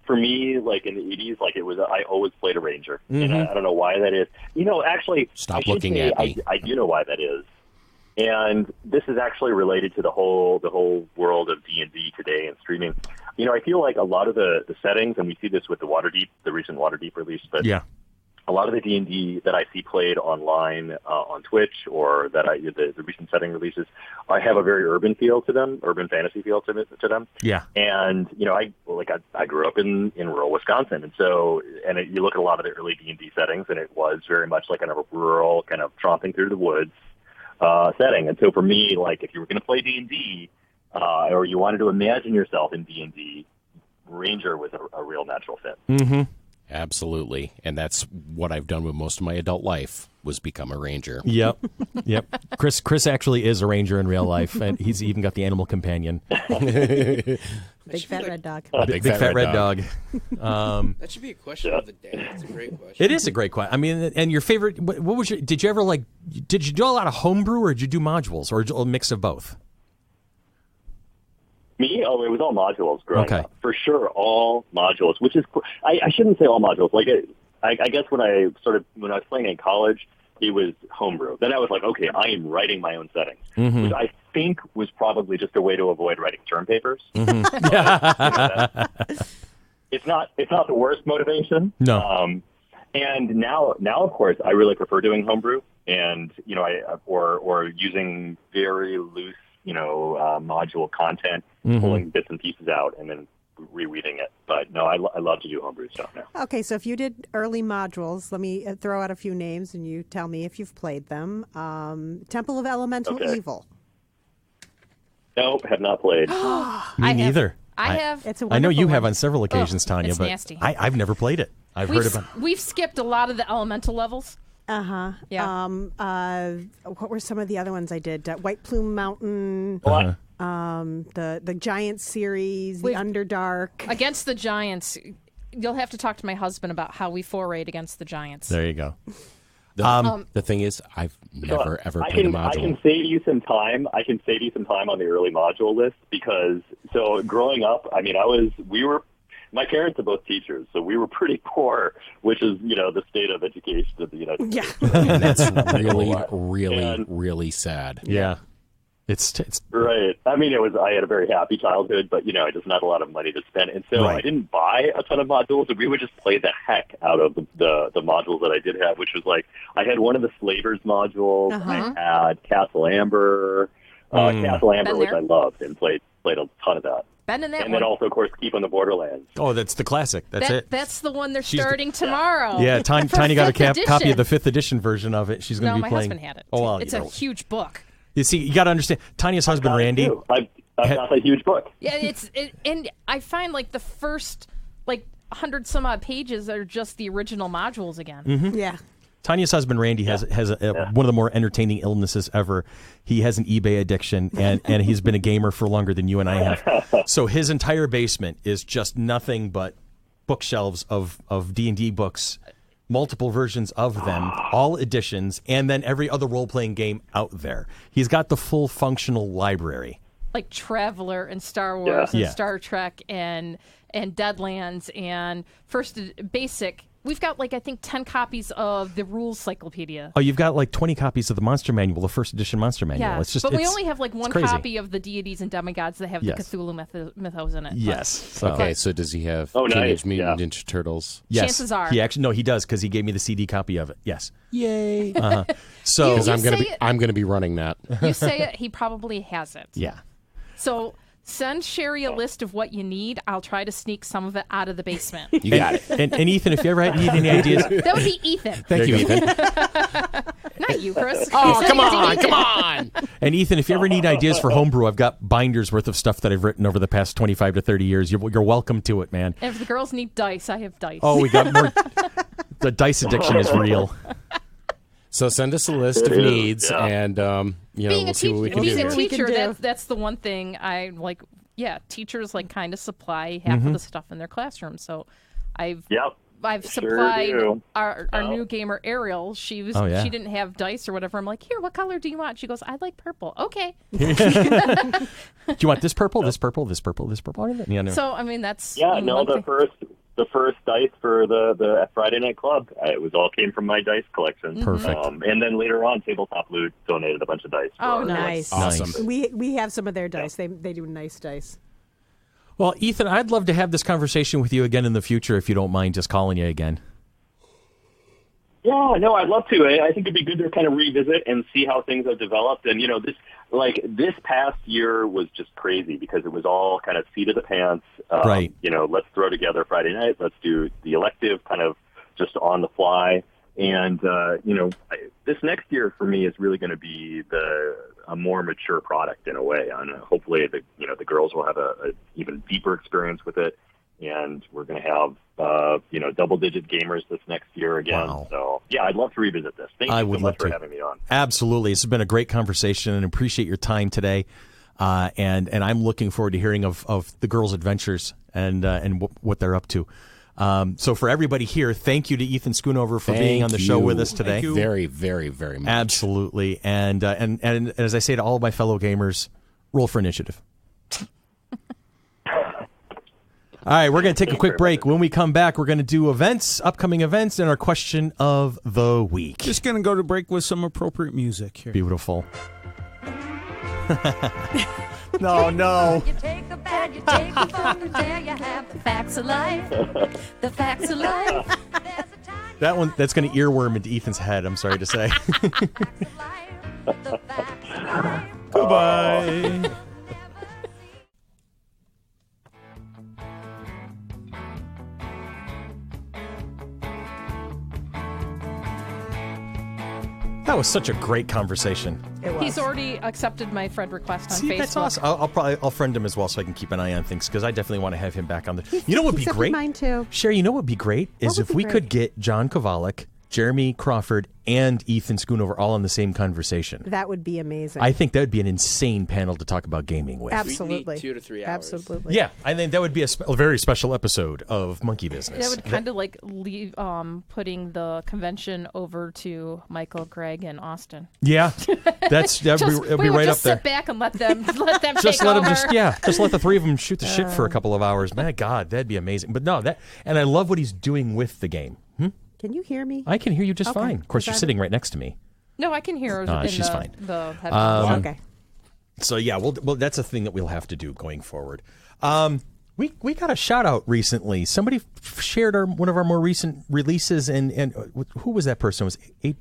Speaker 6: For me, like in the 80s, like I always played a ranger, and I don't know why that is. Actually,
Speaker 5: stop looking at me.
Speaker 6: I do know why that is. And this is actually related to the whole world of D&D today and streaming. I feel like a lot of the settings, and we see this with the recent Waterdeep release, but a lot of the D&D that I see played online on Twitch, or that the recent setting releases, I have a very urban feel to them, urban fantasy feel to them.
Speaker 1: Yeah.
Speaker 6: And I grew up in rural Wisconsin, and so you look at a lot of the early D&D settings, and it was very much like kind of a rural, kind of tromping through the woods setting. And so for me, like if you were going to play D&D, or you wanted to imagine yourself in D&D, Ranger was a real natural fit.
Speaker 1: Mm-hmm.
Speaker 5: Absolutely. And that's what I've done with most of my adult life, was become a ranger.
Speaker 1: Yep. Chris actually is a ranger in real life, and he's even got the animal companion.
Speaker 4: Big fat red dog.
Speaker 1: Big fat red dog.
Speaker 7: That should be a question of the day. It's a great question.
Speaker 1: It is a great question. I mean, and your favorite, what was did you do a lot of homebrew, or did you do modules, or a mix of both?
Speaker 6: Me? Oh, it was all modules growing up. For sure, all modules, which is, I shouldn't say all modules. Like, I guess when I was playing in college, it was homebrew. Then I was like, okay, I am writing my own settings, which I think was probably just a way to avoid writing term papers. It's not the worst motivation.
Speaker 1: No.
Speaker 6: And now, of course, I really prefer doing homebrew, and or using very loose, module content, pulling bits and pieces out, and then rereading it. But no, I love to do homebrew stuff now.
Speaker 4: Okay, so if you did early modules, let me throw out a few names and you tell me if you've played them. Temple of Elemental Evil.
Speaker 6: Nope, have not played.
Speaker 1: Me neither.
Speaker 3: I have.
Speaker 4: It's a
Speaker 1: I know you
Speaker 4: wonderful
Speaker 1: have
Speaker 4: one.
Speaker 1: on several occasions, Tanya,
Speaker 3: it's
Speaker 1: but
Speaker 3: nasty.
Speaker 1: I've never played it. I've heard about it.
Speaker 3: We've skipped a lot of the elemental levels.
Speaker 4: Uh-huh.
Speaker 3: Yeah.
Speaker 4: What were some of the other ones I did? White Plume Mountain,
Speaker 6: What?
Speaker 4: the Giant series, the Underdark.
Speaker 3: Against the Giants, you'll have to talk to my husband about how we forayed against the Giants.
Speaker 1: There you go.
Speaker 5: The thing is, I've never ever played a module.
Speaker 6: I can save you some time. I can save you some time on the early module list because growing up, I mean, my parents are both teachers, so we were pretty poor, which is, the state of education of the United States.
Speaker 5: And that's really sad.
Speaker 1: Yeah. It's
Speaker 6: right. I mean, I had a very happy childhood, but, I just not had a lot of money to spend. And so I didn't buy a ton of modules, and we would just play the heck out of the modules that I did have, which was like, I had one of the Slavers modules. I had Castle Amber, which I loved and played a ton of that.
Speaker 3: Been in that
Speaker 6: and
Speaker 3: one.
Speaker 6: then also, of course, Keep on the Borderlands.
Speaker 1: Oh, that's the classic. That's it.
Speaker 3: That's the one they're starting tomorrow.
Speaker 1: Yeah, Tanya got a copy of the 5th edition version of it. She's going to be playing.
Speaker 3: No, my husband had it.
Speaker 1: Oh, well,
Speaker 3: it's a huge book.
Speaker 1: You see, you got to understand. Tanya's husband, Randy.
Speaker 6: I've got a huge book.
Speaker 3: Yeah, and I find like the first 100 some odd pages are just the original modules again.
Speaker 1: Mm-hmm.
Speaker 4: Yeah.
Speaker 1: Tanya's husband, Randy, has one of the more entertaining illnesses ever. He has an eBay addiction, and he's been a gamer for longer than you and I have. So his entire basement is just nothing but bookshelves of D&D books, multiple versions of them, all editions, and then every other role-playing game out there. He's got the full functional library.
Speaker 3: Like Traveler and Star Wars and
Speaker 1: Yeah.
Speaker 3: Star Trek and Deadlands and Basic. We've got I think 10 copies of the Rules Cyclopedia.
Speaker 1: Oh, you've got 20 copies of the Monster Manual, the first edition Monster Manual.
Speaker 3: Yeah,
Speaker 1: It's just,
Speaker 3: but we only have one
Speaker 1: crazy.
Speaker 3: copy of the deities and demigods that have
Speaker 1: Yes.
Speaker 3: the Cthulhu mythos in it.
Speaker 1: Yes. So.
Speaker 5: Okay, so does he have
Speaker 6: Oh, nice.
Speaker 5: Teenage Mutant Ninja Turtles?
Speaker 1: Yes.
Speaker 3: Chances are.
Speaker 1: He does because he gave me the CD copy of it. Yes.
Speaker 5: Yay!
Speaker 1: So
Speaker 5: Because
Speaker 3: You
Speaker 5: I'm gonna be running that.
Speaker 3: You say it, he probably has it.
Speaker 1: yeah.
Speaker 3: So send Sherry a list of what you need. I'll try to sneak some of it out of the basement.
Speaker 5: You got it.
Speaker 1: And Ethan, if you ever need any ideas,
Speaker 3: That would be Ethan,
Speaker 1: thank you, Ethan.
Speaker 3: not you, Chris.
Speaker 5: Oh,
Speaker 3: He's
Speaker 5: come
Speaker 3: saying
Speaker 5: on,
Speaker 3: it's
Speaker 5: come
Speaker 3: Ethan.
Speaker 5: on!
Speaker 1: And Ethan, if you ever need ideas for homebrew, I've got binders worth of stuff that I've written over the past 25 to 30 years. You're welcome to it, man.
Speaker 3: And if the girls need dice, I have dice.
Speaker 1: Oh, we got more. The dice addiction is real.
Speaker 5: So send us a list of needs, and we'll see what we can do.
Speaker 3: Being a
Speaker 5: here.
Speaker 3: teacher,
Speaker 4: We can do.
Speaker 3: that's the one thing I like. Yeah, teachers kind of supply half of the stuff in their classroom. So I've
Speaker 6: Sure
Speaker 3: supplied
Speaker 6: do.
Speaker 3: our new gamer Ariel. She she didn't have dice or whatever. I'm like, here, what color do you want? She goes, I like purple. Okay.
Speaker 1: Do you want this purple, this purple, this purple, this purple? Yeah, no.
Speaker 3: So I mean, that's
Speaker 6: No,
Speaker 3: one thing.
Speaker 6: the first dice for the Friday Night Club. It all came from my dice collection.
Speaker 1: Perfect.
Speaker 6: And then later on, Tabletop Loot donated a bunch of dice.
Speaker 3: Oh,
Speaker 6: for
Speaker 3: nice.
Speaker 5: Awesome.
Speaker 4: We have some of their dice. They do nice dice.
Speaker 1: Well, Ethan, I'd love to have this conversation with you again in the future if you don't mind just calling you again.
Speaker 6: Yeah, no, I'd love to. I think it'd be good to kind of revisit and see how things have developed. And, this past year was just crazy because it was all kind of seat of the pants.
Speaker 1: Right.
Speaker 6: Let's throw together Friday night. Let's do the elective kind of just on the fly. And, this next year for me is really going to be a more mature product in a way. And hopefully the girls will have a even deeper experience with it. And we're going to have, double-digit gamers this next year again.
Speaker 1: Wow.
Speaker 6: So, yeah, I'd love to revisit this. Thank you so much for having me on.
Speaker 1: Absolutely. This has been a great conversation, and appreciate your time today. And I'm looking forward to hearing of the girls' adventures and what they're up to. So for everybody here, thank you to Ethan Schoonover for being on the show with us today.
Speaker 5: Thank you very, very, very much.
Speaker 1: Absolutely. And as I say to all of my fellow gamers, roll for initiative. All right, we're going to take a quick break. When we come back, we're going to do upcoming events, and our question of the week.
Speaker 2: Just going to go to break with some appropriate music here.
Speaker 1: Beautiful. No.
Speaker 8: You take the bad, you take the fun, and there you have the facts of life. The facts of life. There's a time
Speaker 1: That's going to earworm into Ethan's head, I'm sorry to say.
Speaker 8: the facts of life.
Speaker 1: Goodbye. That was such a great conversation.
Speaker 4: It was.
Speaker 3: He's already accepted my friend request on
Speaker 1: See,
Speaker 3: Facebook.
Speaker 1: that's awesome. I'll friend him as well so I can keep an eye on things because I definitely want to have him back on the. You know what would be
Speaker 4: Accepted
Speaker 1: great?
Speaker 4: mine too.
Speaker 1: Sherry, you know what would be great is
Speaker 4: would
Speaker 1: if
Speaker 4: be
Speaker 1: we
Speaker 4: great?
Speaker 1: could get John Kovalik, Jeremy Crawford, and Ethan Schoonover all in the same conversation.
Speaker 4: That would be amazing.
Speaker 1: I think that would be an insane panel to talk about gaming with.
Speaker 4: Absolutely.
Speaker 7: We need 2 to 3 hours.
Speaker 4: Absolutely.
Speaker 1: Yeah, I think that would be a very special episode of Monkey Business.
Speaker 3: That would kind of like leave, putting the convention over to Michael, Greg, and Austin.
Speaker 1: Yeah, it'll be
Speaker 3: We would
Speaker 1: right
Speaker 3: just
Speaker 1: up
Speaker 3: sit
Speaker 1: there.
Speaker 3: back and let them
Speaker 1: Just
Speaker 3: take
Speaker 1: let
Speaker 3: over.
Speaker 1: them just let the three of them shoot the shit for a couple of hours. My God, that'd be amazing. But no, and I love what he's doing with the game.
Speaker 4: Can you hear me?
Speaker 1: I can hear you just
Speaker 4: Okay.
Speaker 1: fine. Of course, you're sitting right next to me.
Speaker 3: No, I can hear
Speaker 1: she's
Speaker 3: the,
Speaker 1: fine.
Speaker 3: the headphones.
Speaker 4: Okay.
Speaker 1: So yeah, well, that's a thing that we'll have to do going forward. We got a shout out recently. Somebody shared one of our more recent releases, and who was that person? It was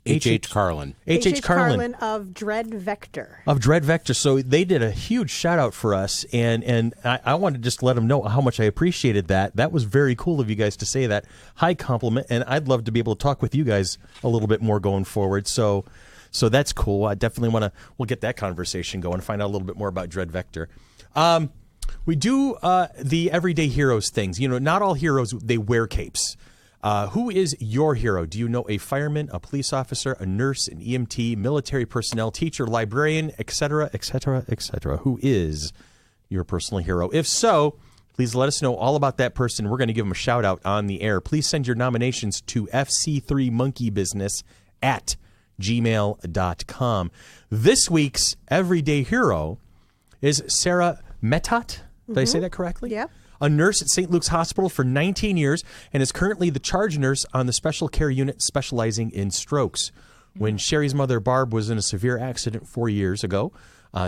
Speaker 5: H.H. Carlin.
Speaker 1: H.H. Carlin
Speaker 4: of Dread Vector.
Speaker 1: of Dread Vector. So they did a huge shout out for us, and I wanted to just let them know how much I appreciated that. That was very cool of you guys to say that. High compliment, and I'd love to be able to talk with you guys a little bit more going forward. So that's cool. I definitely we'll get that conversation going, find out a little bit more about Dread Vector. We do the everyday heroes things. You know, not all heroes, they wear capes. Who is your hero? Do you know a fireman, a police officer, a nurse, an EMT, military personnel, teacher, librarian, etc., etc., etc.? Who is your personal hero? If so, please let us know all about that person. We're going to give them a shout out on the air. Please send your nominations to FC3 Monkey Business at gmail.com. This week's everyday hero is Sarah Metott. Did I say that correctly?
Speaker 4: Yeah.
Speaker 1: A nurse at St. Luke's Hospital for 19 years and is currently the charge nurse on the special care unit specializing in strokes. When Sherry's mother, Barb, was in a severe accident 4 years ago,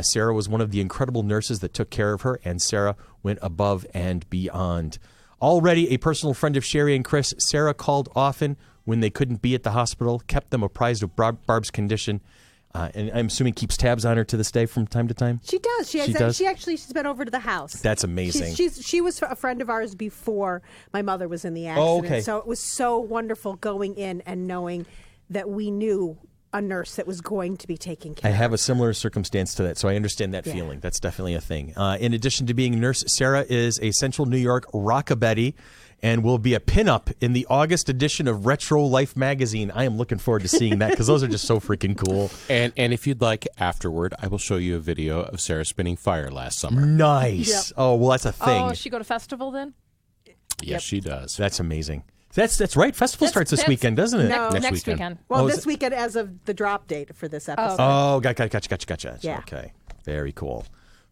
Speaker 1: Sarah was one of the incredible nurses that took care of her, and Sarah went above and beyond. Already a personal friend of Sherry and Chris, Sarah called often when they couldn't be at the hospital, kept them apprised of Barb's condition, and I'm assuming keeps tabs on her to this day from time to time.
Speaker 4: She does. She's been over to the house.
Speaker 1: That's amazing.
Speaker 4: She was a friend of ours before my mother was in the accident.
Speaker 1: Oh, okay.
Speaker 4: So it was so wonderful going in and knowing that we knew a nurse that was going to be taking care
Speaker 1: I
Speaker 4: of
Speaker 1: have a similar circumstance to that, so I understand that feeling. That's definitely a thing. In addition to being a nurse, Sarah is a Central New York rockabetty and will be a pinup in the August edition of Retro Life magazine. I am looking forward to seeing that because those are just so freaking cool.
Speaker 5: And if you'd like, afterward, I will show you a video of Sarah spinning fire last summer.
Speaker 1: Nice.
Speaker 4: Yep.
Speaker 1: Oh, well, that's a thing.
Speaker 3: Oh, she go to festival then?
Speaker 5: Yes, she does.
Speaker 1: That's amazing. That's right. Festival starts this weekend, doesn't it?
Speaker 3: Next weekend.
Speaker 4: Well,
Speaker 1: Oh, is
Speaker 4: this weekend as of the drop date for this episode.
Speaker 1: Oh, gotcha.
Speaker 4: Yeah.
Speaker 1: Okay. Very cool.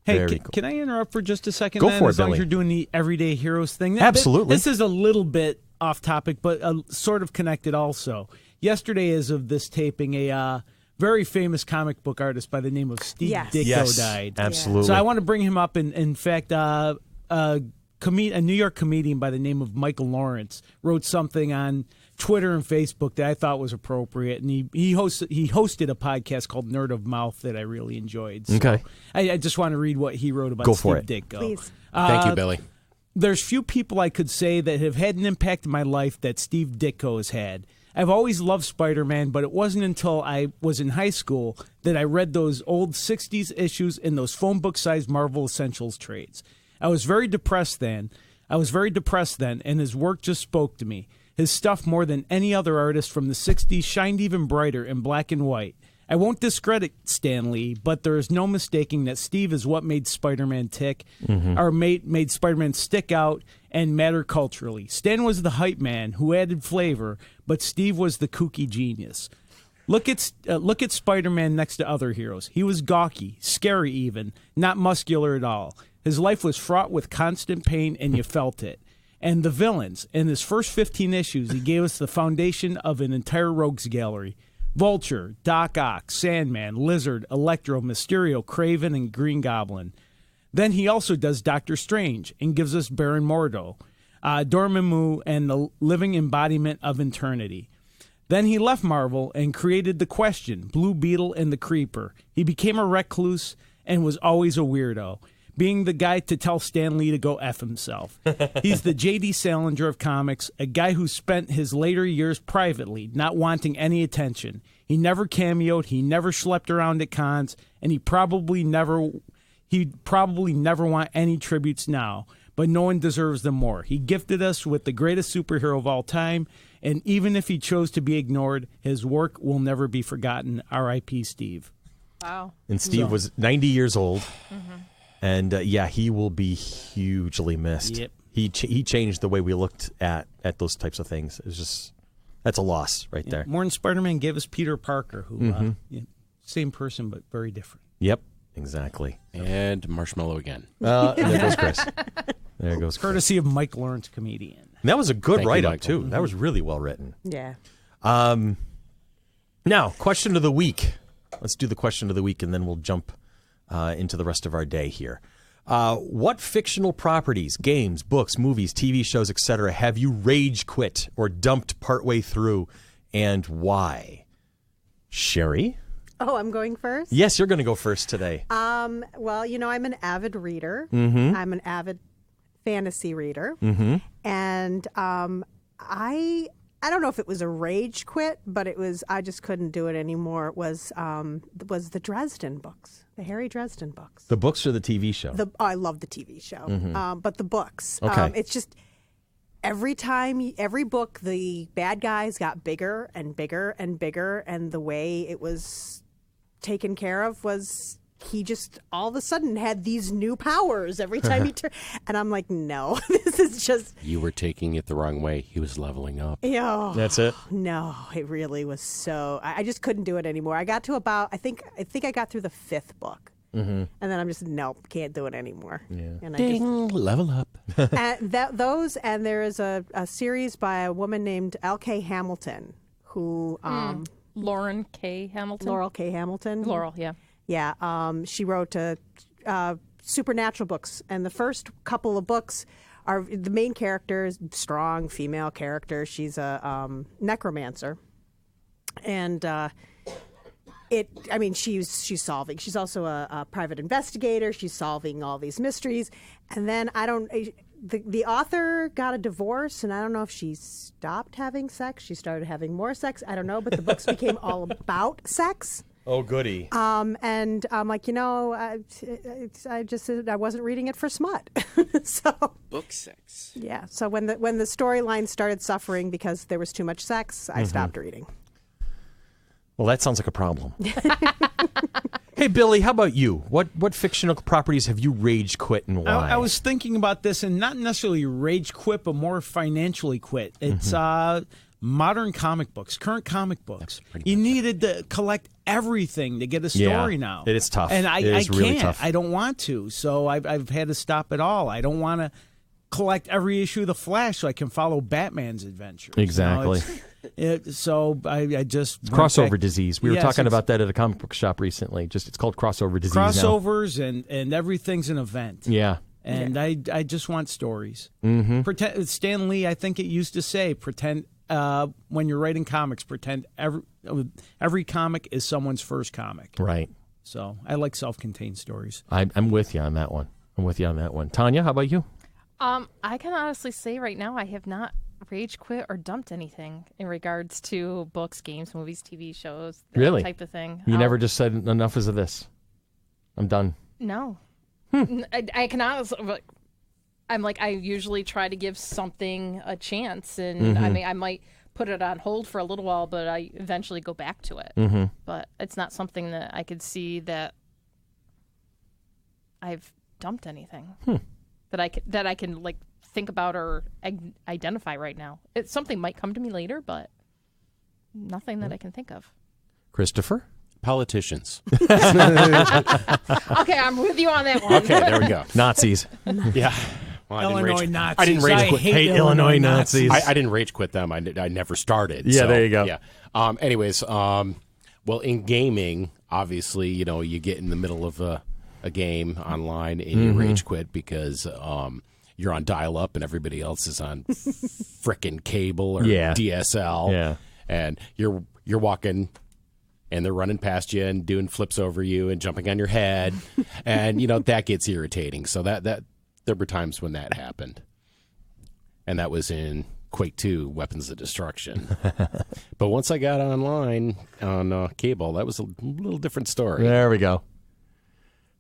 Speaker 2: Hey,
Speaker 1: Very cool.
Speaker 2: can I interrupt for just a second?
Speaker 1: Go
Speaker 2: then,
Speaker 1: for it,
Speaker 2: as long as
Speaker 1: Billy.
Speaker 2: you're doing the everyday heroes thing.
Speaker 1: Absolutely.
Speaker 2: This is a little bit off topic, but sort of connected also. Yesterday, as of this taping, a very famous comic book artist by the name of Steve Ditko died.
Speaker 1: Absolutely.
Speaker 2: So I want to bring him up. In fact, a New York comedian by the name of Michael Lawrence wrote something on Twitter and Facebook that I thought was appropriate, and he hosted a podcast called Nerd of Mouth that I really enjoyed. So
Speaker 1: Okay.
Speaker 2: I just want to read what he wrote about
Speaker 1: Go
Speaker 2: Steve
Speaker 1: for it.
Speaker 2: Ditko.
Speaker 4: Please.
Speaker 5: Thank you, Billy.
Speaker 2: There's few people I could say that have had an impact in my life that Steve Ditko has had. I've always loved Spider-Man, but it wasn't until I was in high school that I read those old 60s issues in those phone book-sized Marvel Essentials trades. I was very depressed then, and his work just spoke to me. His stuff, more than any other artist from the 60s, shined even brighter in black and white. I won't discredit Stan Lee, but there is no mistaking that Steve is what made Spider-Man tick, or made Spider-Man stick out and matter culturally. Stan was the hype man who added flavor, but Steve was the kooky genius. Look at Spider-Man next to other heroes. He was gawky, scary even, not muscular at all. His life was fraught with constant pain, and you felt it. And the villains. In his first 15 issues, he gave us the foundation of an entire rogues gallery. Vulture, Doc Ock, Sandman, Lizard, Electro, Mysterio, Kraven, and Green Goblin. Then he also does Doctor Strange and gives us Baron Mordo, Dormammu, and the living embodiment of eternity. Then he left Marvel and created The Question, Blue Beetle, and The Creeper. He became a recluse and was always a weirdo, being the guy to tell Stan Lee to go F himself. He's the J.D. Salinger of comics, a guy who spent his later years privately, not wanting any attention. He never cameoed. He never schlepped around at cons, and he'd probably never want any tributes now. But no one deserves them more. He gifted us with the greatest superhero of all time, and even if he chose to be ignored, his work will never be forgotten. R.I.P. Steve.
Speaker 3: Wow.
Speaker 1: And Steve was 90 years old, and he will be hugely missed.
Speaker 2: Yep.
Speaker 1: He changed the way we looked at those types of things. It was just, that's a loss right there.
Speaker 2: More than Spider-Man gave us Peter Parker, who same person but very different.
Speaker 1: Yep, exactly.
Speaker 5: And Marshmallow again.
Speaker 1: There goes Chris. There goes Chris.
Speaker 2: Courtesy of Mike Lawrence, comedian.
Speaker 1: And that was a good
Speaker 5: Thank you,
Speaker 1: write-up,
Speaker 5: Michael.
Speaker 1: too. That was really well written.
Speaker 4: Yeah.
Speaker 1: Now, question of the week. Let's do the question of the week, and then we'll jump into the rest of our day here. What fictional properties, games, books, movies, TV shows, etc., have you rage quit or dumped partway through, and why? Sherry?
Speaker 4: Oh, I'm going first?
Speaker 1: Yes, you're going to go first today.
Speaker 4: Well, I'm an avid reader.
Speaker 1: Mm-hmm.
Speaker 4: I'm an avid fantasy reader.
Speaker 1: Mm-hmm.
Speaker 4: And I don't know if it was a rage quit, but I just couldn't do it anymore. It was the Dresden books, the Harry Dresden books.
Speaker 1: The books or the TV show?
Speaker 4: I love the TV show, but the books.
Speaker 1: Okay.
Speaker 4: It's just every book, the bad guys got bigger and bigger and bigger, and the way it was taken care of was he just all of a sudden had these new powers every time he turned. And I'm like, no, this is just...
Speaker 5: You were taking it the wrong way. He was leveling up.
Speaker 4: Yeah.
Speaker 1: That's it?
Speaker 4: No, it really was so... I just couldn't do it anymore. I got to about... I think I got through the 5th book. Mm-hmm. And then I'm just, nope, can't do it anymore. Yeah. And
Speaker 5: Ding, level up.
Speaker 4: and there is a series by a woman named L.K. Hamilton, who...
Speaker 3: Lauren K. Hamilton.
Speaker 4: Laurel K. Hamilton.
Speaker 3: Laurel, yeah.
Speaker 4: Yeah, she wrote supernatural books, and the first couple of books are the main character is strong female character. She's a necromancer, and she's solving. She's also a private investigator. She's solving all these mysteries, and then the author got a divorce, and I don't know if she stopped having sex. She started having more sex. I don't know, but the books became all about sex.
Speaker 1: Oh, goody.
Speaker 4: And I'm like, I wasn't reading it for smut. So
Speaker 7: Book sex.
Speaker 4: yeah. So when the storyline started suffering because there was too much sex, I stopped reading.
Speaker 1: Well, that sounds like a problem. Hey, Billy, how about you? What fictional properties have you rage quit and why?
Speaker 2: I was thinking about this, and not necessarily rage quit, but more financially quit. It's modern comic books, current comic books. You needed to collect everything to get a story now.
Speaker 1: It is tough.
Speaker 2: And I
Speaker 1: is really
Speaker 2: can't.
Speaker 1: tough.
Speaker 2: I don't want to. So I've had to stop it all. I don't want to collect every issue of The Flash so I can follow Batman's adventures.
Speaker 1: Exactly.
Speaker 2: So I just...
Speaker 1: It's crossover disease. We were
Speaker 2: Yes,
Speaker 1: talking about that at a comic book shop recently. It's called crossover disease
Speaker 2: crossovers and everything's an event.
Speaker 1: now. Yeah.
Speaker 2: And I just want stories.
Speaker 1: Mm-hmm.
Speaker 2: Pretend, Stan Lee, I think it used to say, pretend when you're writing comics, pretend every comic is someone's first comic.
Speaker 1: Right.
Speaker 2: So I like self-contained stories.
Speaker 1: I'm with you on that one. Tanya, how about you?
Speaker 3: I can honestly say right now I have not rage quit or dumped anything in regards to books, games, movies, TV shows, that
Speaker 1: Really?
Speaker 3: type of thing.
Speaker 1: You never just said enough is of this. I'm done.
Speaker 3: No. I can honestly... I usually try to give something a chance, and I might put it on hold for a little while, but I eventually go back to it. Mm-hmm. But it's not something that I could see that I've dumped anything that I can like think about or identify right now. Something might come to me later, but nothing that I can think of.
Speaker 1: Christopher?
Speaker 5: Politicians.
Speaker 3: Okay, I'm with you on that one.
Speaker 5: Okay, there we go.
Speaker 1: Nazis.
Speaker 5: Yeah. Well,
Speaker 2: Illinois Nazis.
Speaker 5: I didn't rage quit.
Speaker 2: hate
Speaker 1: Illinois Nazis.
Speaker 5: I didn't rage quit them. I never started.
Speaker 1: Yeah,
Speaker 5: so,
Speaker 1: there you go.
Speaker 5: Yeah. Anyways, well, in gaming, obviously, you get in the middle of a game online and you rage quit because you're on dial-up and everybody else is on frickin' cable or DSL.
Speaker 1: Yeah.
Speaker 5: And you're walking and they're running past you and doing flips over you and jumping on your head. And, that gets irritating. So that there were times when that happened. And that was in Quake 2, Weapons of Destruction. But once I got online on cable, that was a little different story.
Speaker 1: There we go.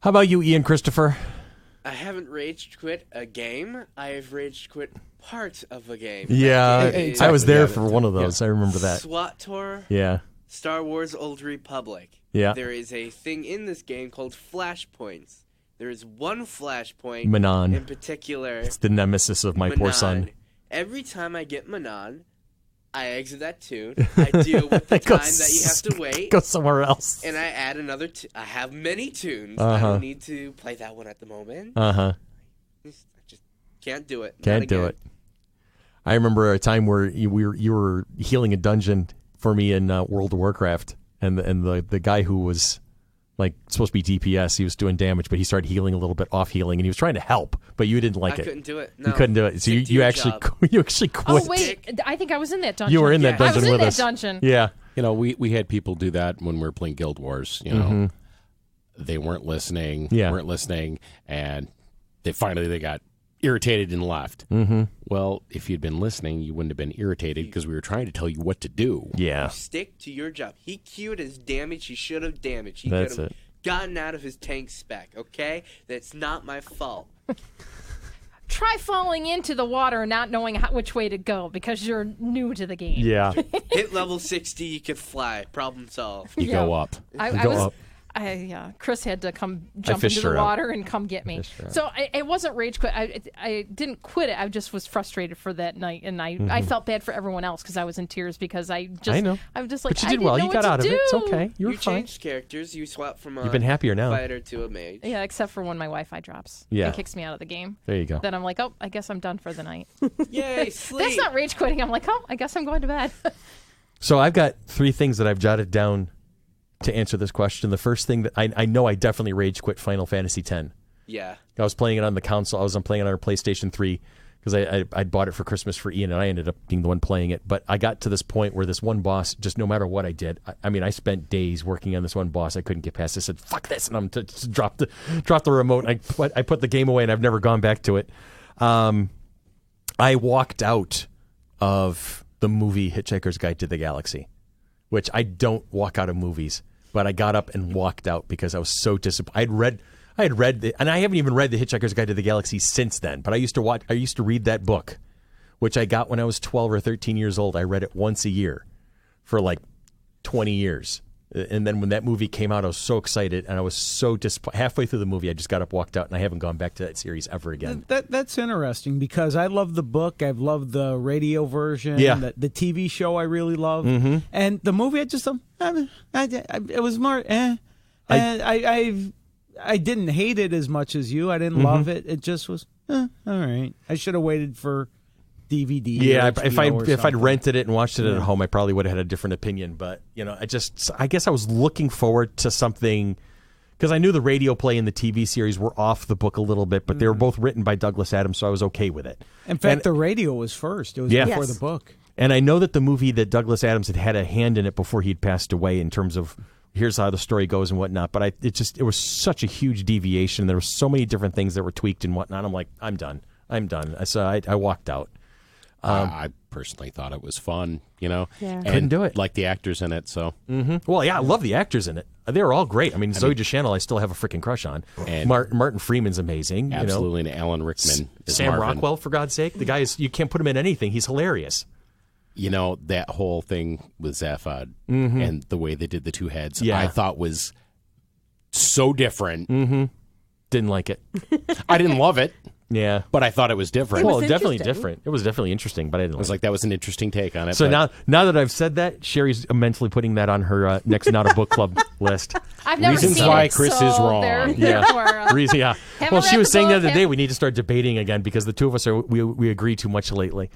Speaker 1: How about you, Ian Christopher?
Speaker 7: I haven't rage quit a game. I have rage quit part of a game.
Speaker 1: Yeah, I was there for one of those. I remember that.
Speaker 7: SWAT Tour.
Speaker 1: Yeah.
Speaker 7: Star Wars Old Republic.
Speaker 1: Yeah.
Speaker 7: There is a thing in this game called flashpoints. There is one flashpoint
Speaker 1: Menon.
Speaker 7: in particular.
Speaker 1: It's the nemesis of my poor son.
Speaker 7: Every time I get Menon, I exit that tune. I deal with the time that you have to wait.
Speaker 1: Go somewhere else.
Speaker 7: And I add another. I have many tunes. I don't need to play that one at the moment. I just can't do it.
Speaker 1: Can't do it. I remember a time where you were healing a dungeon for me in World of Warcraft, and the guy who was like supposed to be DPS, he was doing damage, but he started healing a little bit, off healing, and he was trying to help, but you didn't like it.
Speaker 7: I couldn't do it. No.
Speaker 1: You couldn't do it. So you actually quit.
Speaker 3: Oh wait, I think I was in that dungeon.
Speaker 1: You were in that dungeon with us.
Speaker 3: I was in that dungeon.
Speaker 1: Yeah.
Speaker 5: You know, we had people do that when we were playing Guild Wars. You know, they weren't listening. And they got irritated and left. Well, if you'd been listening, you wouldn't have been irritated because we were trying to tell you what to do.
Speaker 1: Yeah.
Speaker 7: You stick to your job. He queued his damage. He should have damaged. He
Speaker 1: That's
Speaker 7: could have
Speaker 1: it.
Speaker 7: gotten out of his tank spec. Okay, that's not my fault.
Speaker 3: Try falling into the water and not knowing which way to go because you're new to the game.
Speaker 1: Yeah.
Speaker 7: Hit level 60, you could fly. Problem solved.
Speaker 5: You go up.
Speaker 3: Chris had to come jump into the water and come get me. So it wasn't rage quit. I didn't quit it. I just was frustrated for that night, and I felt bad for everyone else because I was in tears because I know. I'm just like,
Speaker 1: but you did well. You got out of it. It's okay. You were fine.
Speaker 7: Changed characters. You swapped from
Speaker 1: You've been happier now.
Speaker 7: fighter to a mage.
Speaker 3: Yeah, except for when my Wi-Fi drops.
Speaker 1: Yeah.
Speaker 3: And kicks me out of the game.
Speaker 1: There you go.
Speaker 3: Then I'm like, oh, I guess I'm done for the night.
Speaker 7: Yay, sleep.
Speaker 3: That's not rage quitting. I'm like, oh, I guess I'm going to bed.
Speaker 1: So I've got 3 things that I've jotted down to answer this question. The first thing that I know I definitely rage quit Final Fantasy X.
Speaker 7: Yeah.
Speaker 1: I was playing it on the console. I was playing it on a PlayStation 3 because I bought it for Christmas for Ian, and I ended up being the one playing it. But I got to this point where this one boss, just no matter what I did, I spent days working on this one boss. I couldn't get past it. I said, fuck this, and I'm just drop the remote. And I put the game away, and I've never gone back to it. I walked out of the movie Hitchhiker's Guide to the Galaxy, which I don't walk out of movies. But I got up and walked out because I was so disappointed. I had read, and I haven't even read The Hitchhiker's Guide to the Galaxy since then. But I used to read that book, which I got when I was 12 or 13 years old. I read it once a year for like 20 years. And then when that movie came out, I was so excited, and I was so disappointed. Halfway through the movie, I just got up, walked out, and I haven't gone back to that series ever again.
Speaker 2: That's interesting because I love the book. I've loved the radio version.
Speaker 1: Yeah.
Speaker 2: The TV show I really love. And the movie, it was more, I didn't hate it as much as you. I didn't love it. It just was, all right. I should have waited for DVD.
Speaker 1: Yeah, if I'd rented it and watched it at home, I probably would have had a different opinion. But I guess I was looking forward to something because I knew the radio play and the TV series were off the book a little bit, but they were both written by Douglas Adams, so I was okay with it.
Speaker 2: In fact, the radio was first. It was before the book.
Speaker 1: And I know that the movie that Douglas Adams had a hand in it before he'd passed away in terms of here's how the story goes and whatnot. But it was such a huge deviation. There were so many different things that were tweaked and whatnot. I'm like, I'm done. So I walked out.
Speaker 5: I personally thought it was fun,
Speaker 3: Yeah.
Speaker 5: and
Speaker 1: couldn't do it.
Speaker 5: like the actors in it. So,
Speaker 1: Well, yeah, I love the actors in it. They were all great. I mean, Zoe Deschanel, I still have a freaking crush on.
Speaker 5: And
Speaker 1: Martin Freeman's amazing.
Speaker 5: absolutely, and Alan Rickman is
Speaker 1: Sam
Speaker 5: Marvin.
Speaker 1: Rockwell, for God's sake, the guy you can't put him in anything. He's hilarious.
Speaker 5: That whole thing with Zaphod and the way they did the 2 heads,
Speaker 1: Yeah.
Speaker 5: I thought was so different.
Speaker 1: Didn't like it.
Speaker 5: I didn't love it,
Speaker 1: Yeah.
Speaker 5: but I thought it was different.
Speaker 1: Well,
Speaker 4: was
Speaker 1: definitely
Speaker 4: interesting.
Speaker 1: different. It was definitely interesting, but I didn't
Speaker 5: I was
Speaker 1: like
Speaker 5: like, that was an interesting take on it.
Speaker 1: So
Speaker 5: but
Speaker 1: now that I've said that, Sherry's mentally putting that on her next Not a Book Club list.
Speaker 3: I've never
Speaker 5: Reasons
Speaker 3: seen
Speaker 5: why
Speaker 3: it,
Speaker 5: Chris
Speaker 3: so
Speaker 5: is wrong.
Speaker 3: therefore,
Speaker 1: Yeah.
Speaker 3: Haven't
Speaker 1: Well, she
Speaker 3: read
Speaker 1: was
Speaker 3: the
Speaker 1: saying the
Speaker 3: book,
Speaker 1: other day we need to start debating again because the two of us we agree too much lately.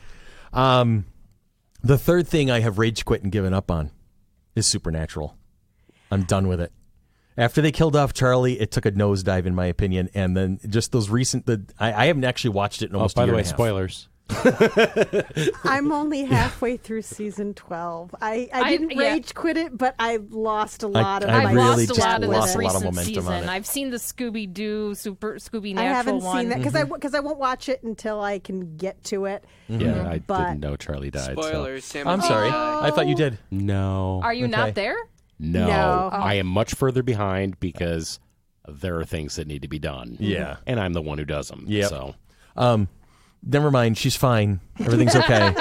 Speaker 1: The third thing I have rage quit and given up on is Supernatural. I'm done with it. After they killed off Charlie, it took a nosedive in my opinion, and then just those recent. I haven't actually watched it in almost a
Speaker 5: by
Speaker 1: year
Speaker 5: the way,
Speaker 1: and a half.
Speaker 5: spoilers.
Speaker 4: I'm only halfway through season 12. I didn't rage quit it, but I lost a lot of
Speaker 1: I
Speaker 3: I've
Speaker 1: really
Speaker 3: lost a lot of
Speaker 1: lost
Speaker 3: this
Speaker 1: a lot of
Speaker 3: recent
Speaker 1: momentum on
Speaker 3: season.
Speaker 1: it.
Speaker 3: I've seen the Scooby-Doo, Super Scooby
Speaker 4: I
Speaker 3: Natural
Speaker 4: haven't
Speaker 3: one.
Speaker 4: seen that because I won't watch it until I can get to it.
Speaker 5: Yeah, I
Speaker 4: But-
Speaker 5: didn't know Charlie died. so-
Speaker 7: Spoilers. Sam
Speaker 1: I'm
Speaker 7: and
Speaker 1: sorry.
Speaker 7: Dean
Speaker 1: I thought you did.
Speaker 5: No.
Speaker 3: Are you
Speaker 1: Okay.
Speaker 3: not there?
Speaker 5: No.
Speaker 4: No.
Speaker 5: I am much further behind because there are things that need to be done.
Speaker 1: Yeah.
Speaker 5: And I'm the one who does them.
Speaker 1: Yep.
Speaker 5: So.
Speaker 1: Never mind. She's fine. Everything's okay.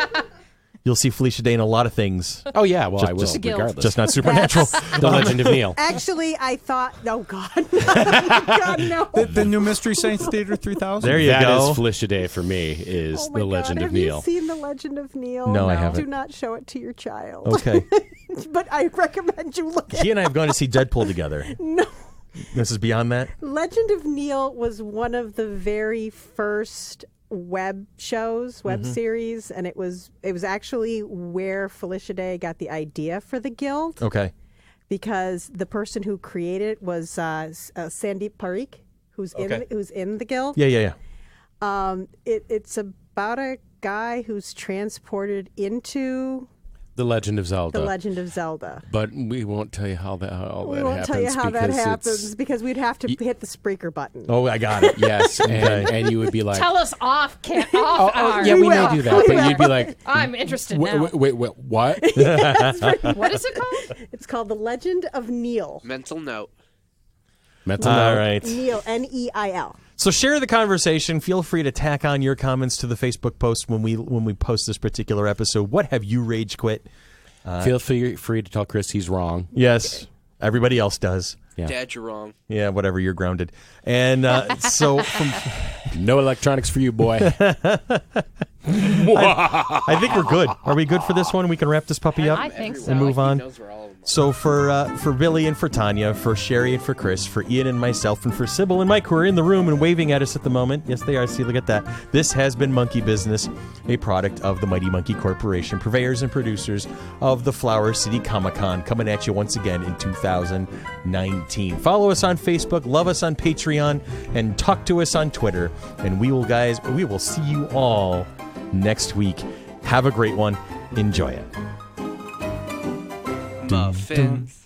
Speaker 1: You'll see Felicia Day in a lot of things.
Speaker 5: Oh, yeah. Well, I will,
Speaker 3: just a guild.
Speaker 5: regardless.
Speaker 1: Just not Supernatural.
Speaker 5: The Legend of Neil.
Speaker 4: Actually, I thought, oh God, God no.
Speaker 2: The new Mystery Science Theater 3000.
Speaker 1: There you
Speaker 5: That
Speaker 1: go.
Speaker 5: is Felicia Day for me, is
Speaker 4: Oh my
Speaker 5: The Legend
Speaker 4: God.
Speaker 5: of Neil.
Speaker 4: Have you seen The Legend of Neil?
Speaker 1: No, I haven't.
Speaker 4: Do not show it to your child.
Speaker 1: Okay.
Speaker 4: But I recommend you look at
Speaker 1: He and I have gone to see Deadpool together.
Speaker 4: No.
Speaker 1: This is beyond that?
Speaker 4: Legend of Neil was one of the very first web shows, web series, and it was actually where Felicia Day got the idea for the guild,
Speaker 1: Okay.
Speaker 4: because the person who created it was Sandeep Parikh, who's in the guild.
Speaker 1: Yeah.
Speaker 4: It's about a guy who's transported into
Speaker 5: The Legend of Zelda.
Speaker 4: the Legend of Zelda.
Speaker 5: But we won't tell you how that happens.
Speaker 4: We won't tell you how that
Speaker 5: because
Speaker 4: happens
Speaker 5: it's-
Speaker 4: because we'd have to hit the Spreaker button.
Speaker 1: Oh, I got it.
Speaker 5: Yes, and you would be like,
Speaker 3: Tell us off air.
Speaker 5: yeah, we may do that. But you'd be like,
Speaker 3: I'm interested now.
Speaker 5: wait, what?
Speaker 3: What is it called?
Speaker 4: It's called The Legend of Neil.
Speaker 7: Mental note.
Speaker 5: Mental
Speaker 1: All
Speaker 5: note.
Speaker 1: right.
Speaker 4: Neil, Neil.
Speaker 1: So share the conversation. Feel free to tack on your comments to the Facebook post when we post this particular episode. What have you rage quit?
Speaker 5: Feel free to tell Chris he's wrong.
Speaker 1: Yes, everybody else does.
Speaker 5: Yeah.
Speaker 7: Dad, you're wrong.
Speaker 1: Yeah, whatever. You're grounded. And so from
Speaker 5: No electronics for you, boy.
Speaker 1: I think we're good. Are we good for this one? We can wrap this puppy up
Speaker 3: I think so.
Speaker 1: and move
Speaker 7: He
Speaker 1: on.
Speaker 7: knows where all of them are.
Speaker 1: So for Billy and for Tanya, for Sherry and for Chris, for Ian and myself, and for Sybil and Mike, who are in the room and waving at us at the moment. Yes, they are. See, look at that. This has been Monkey Business, a product of the Mighty Monkey Corporation, purveyors and producers of the Flower City Comic-Con, coming at you once again in 2019. Follow us on Facebook, love us on Patreon, and talk to us on Twitter. And we will see you all next week. Have a great one. Enjoy it.
Speaker 7: Muffins.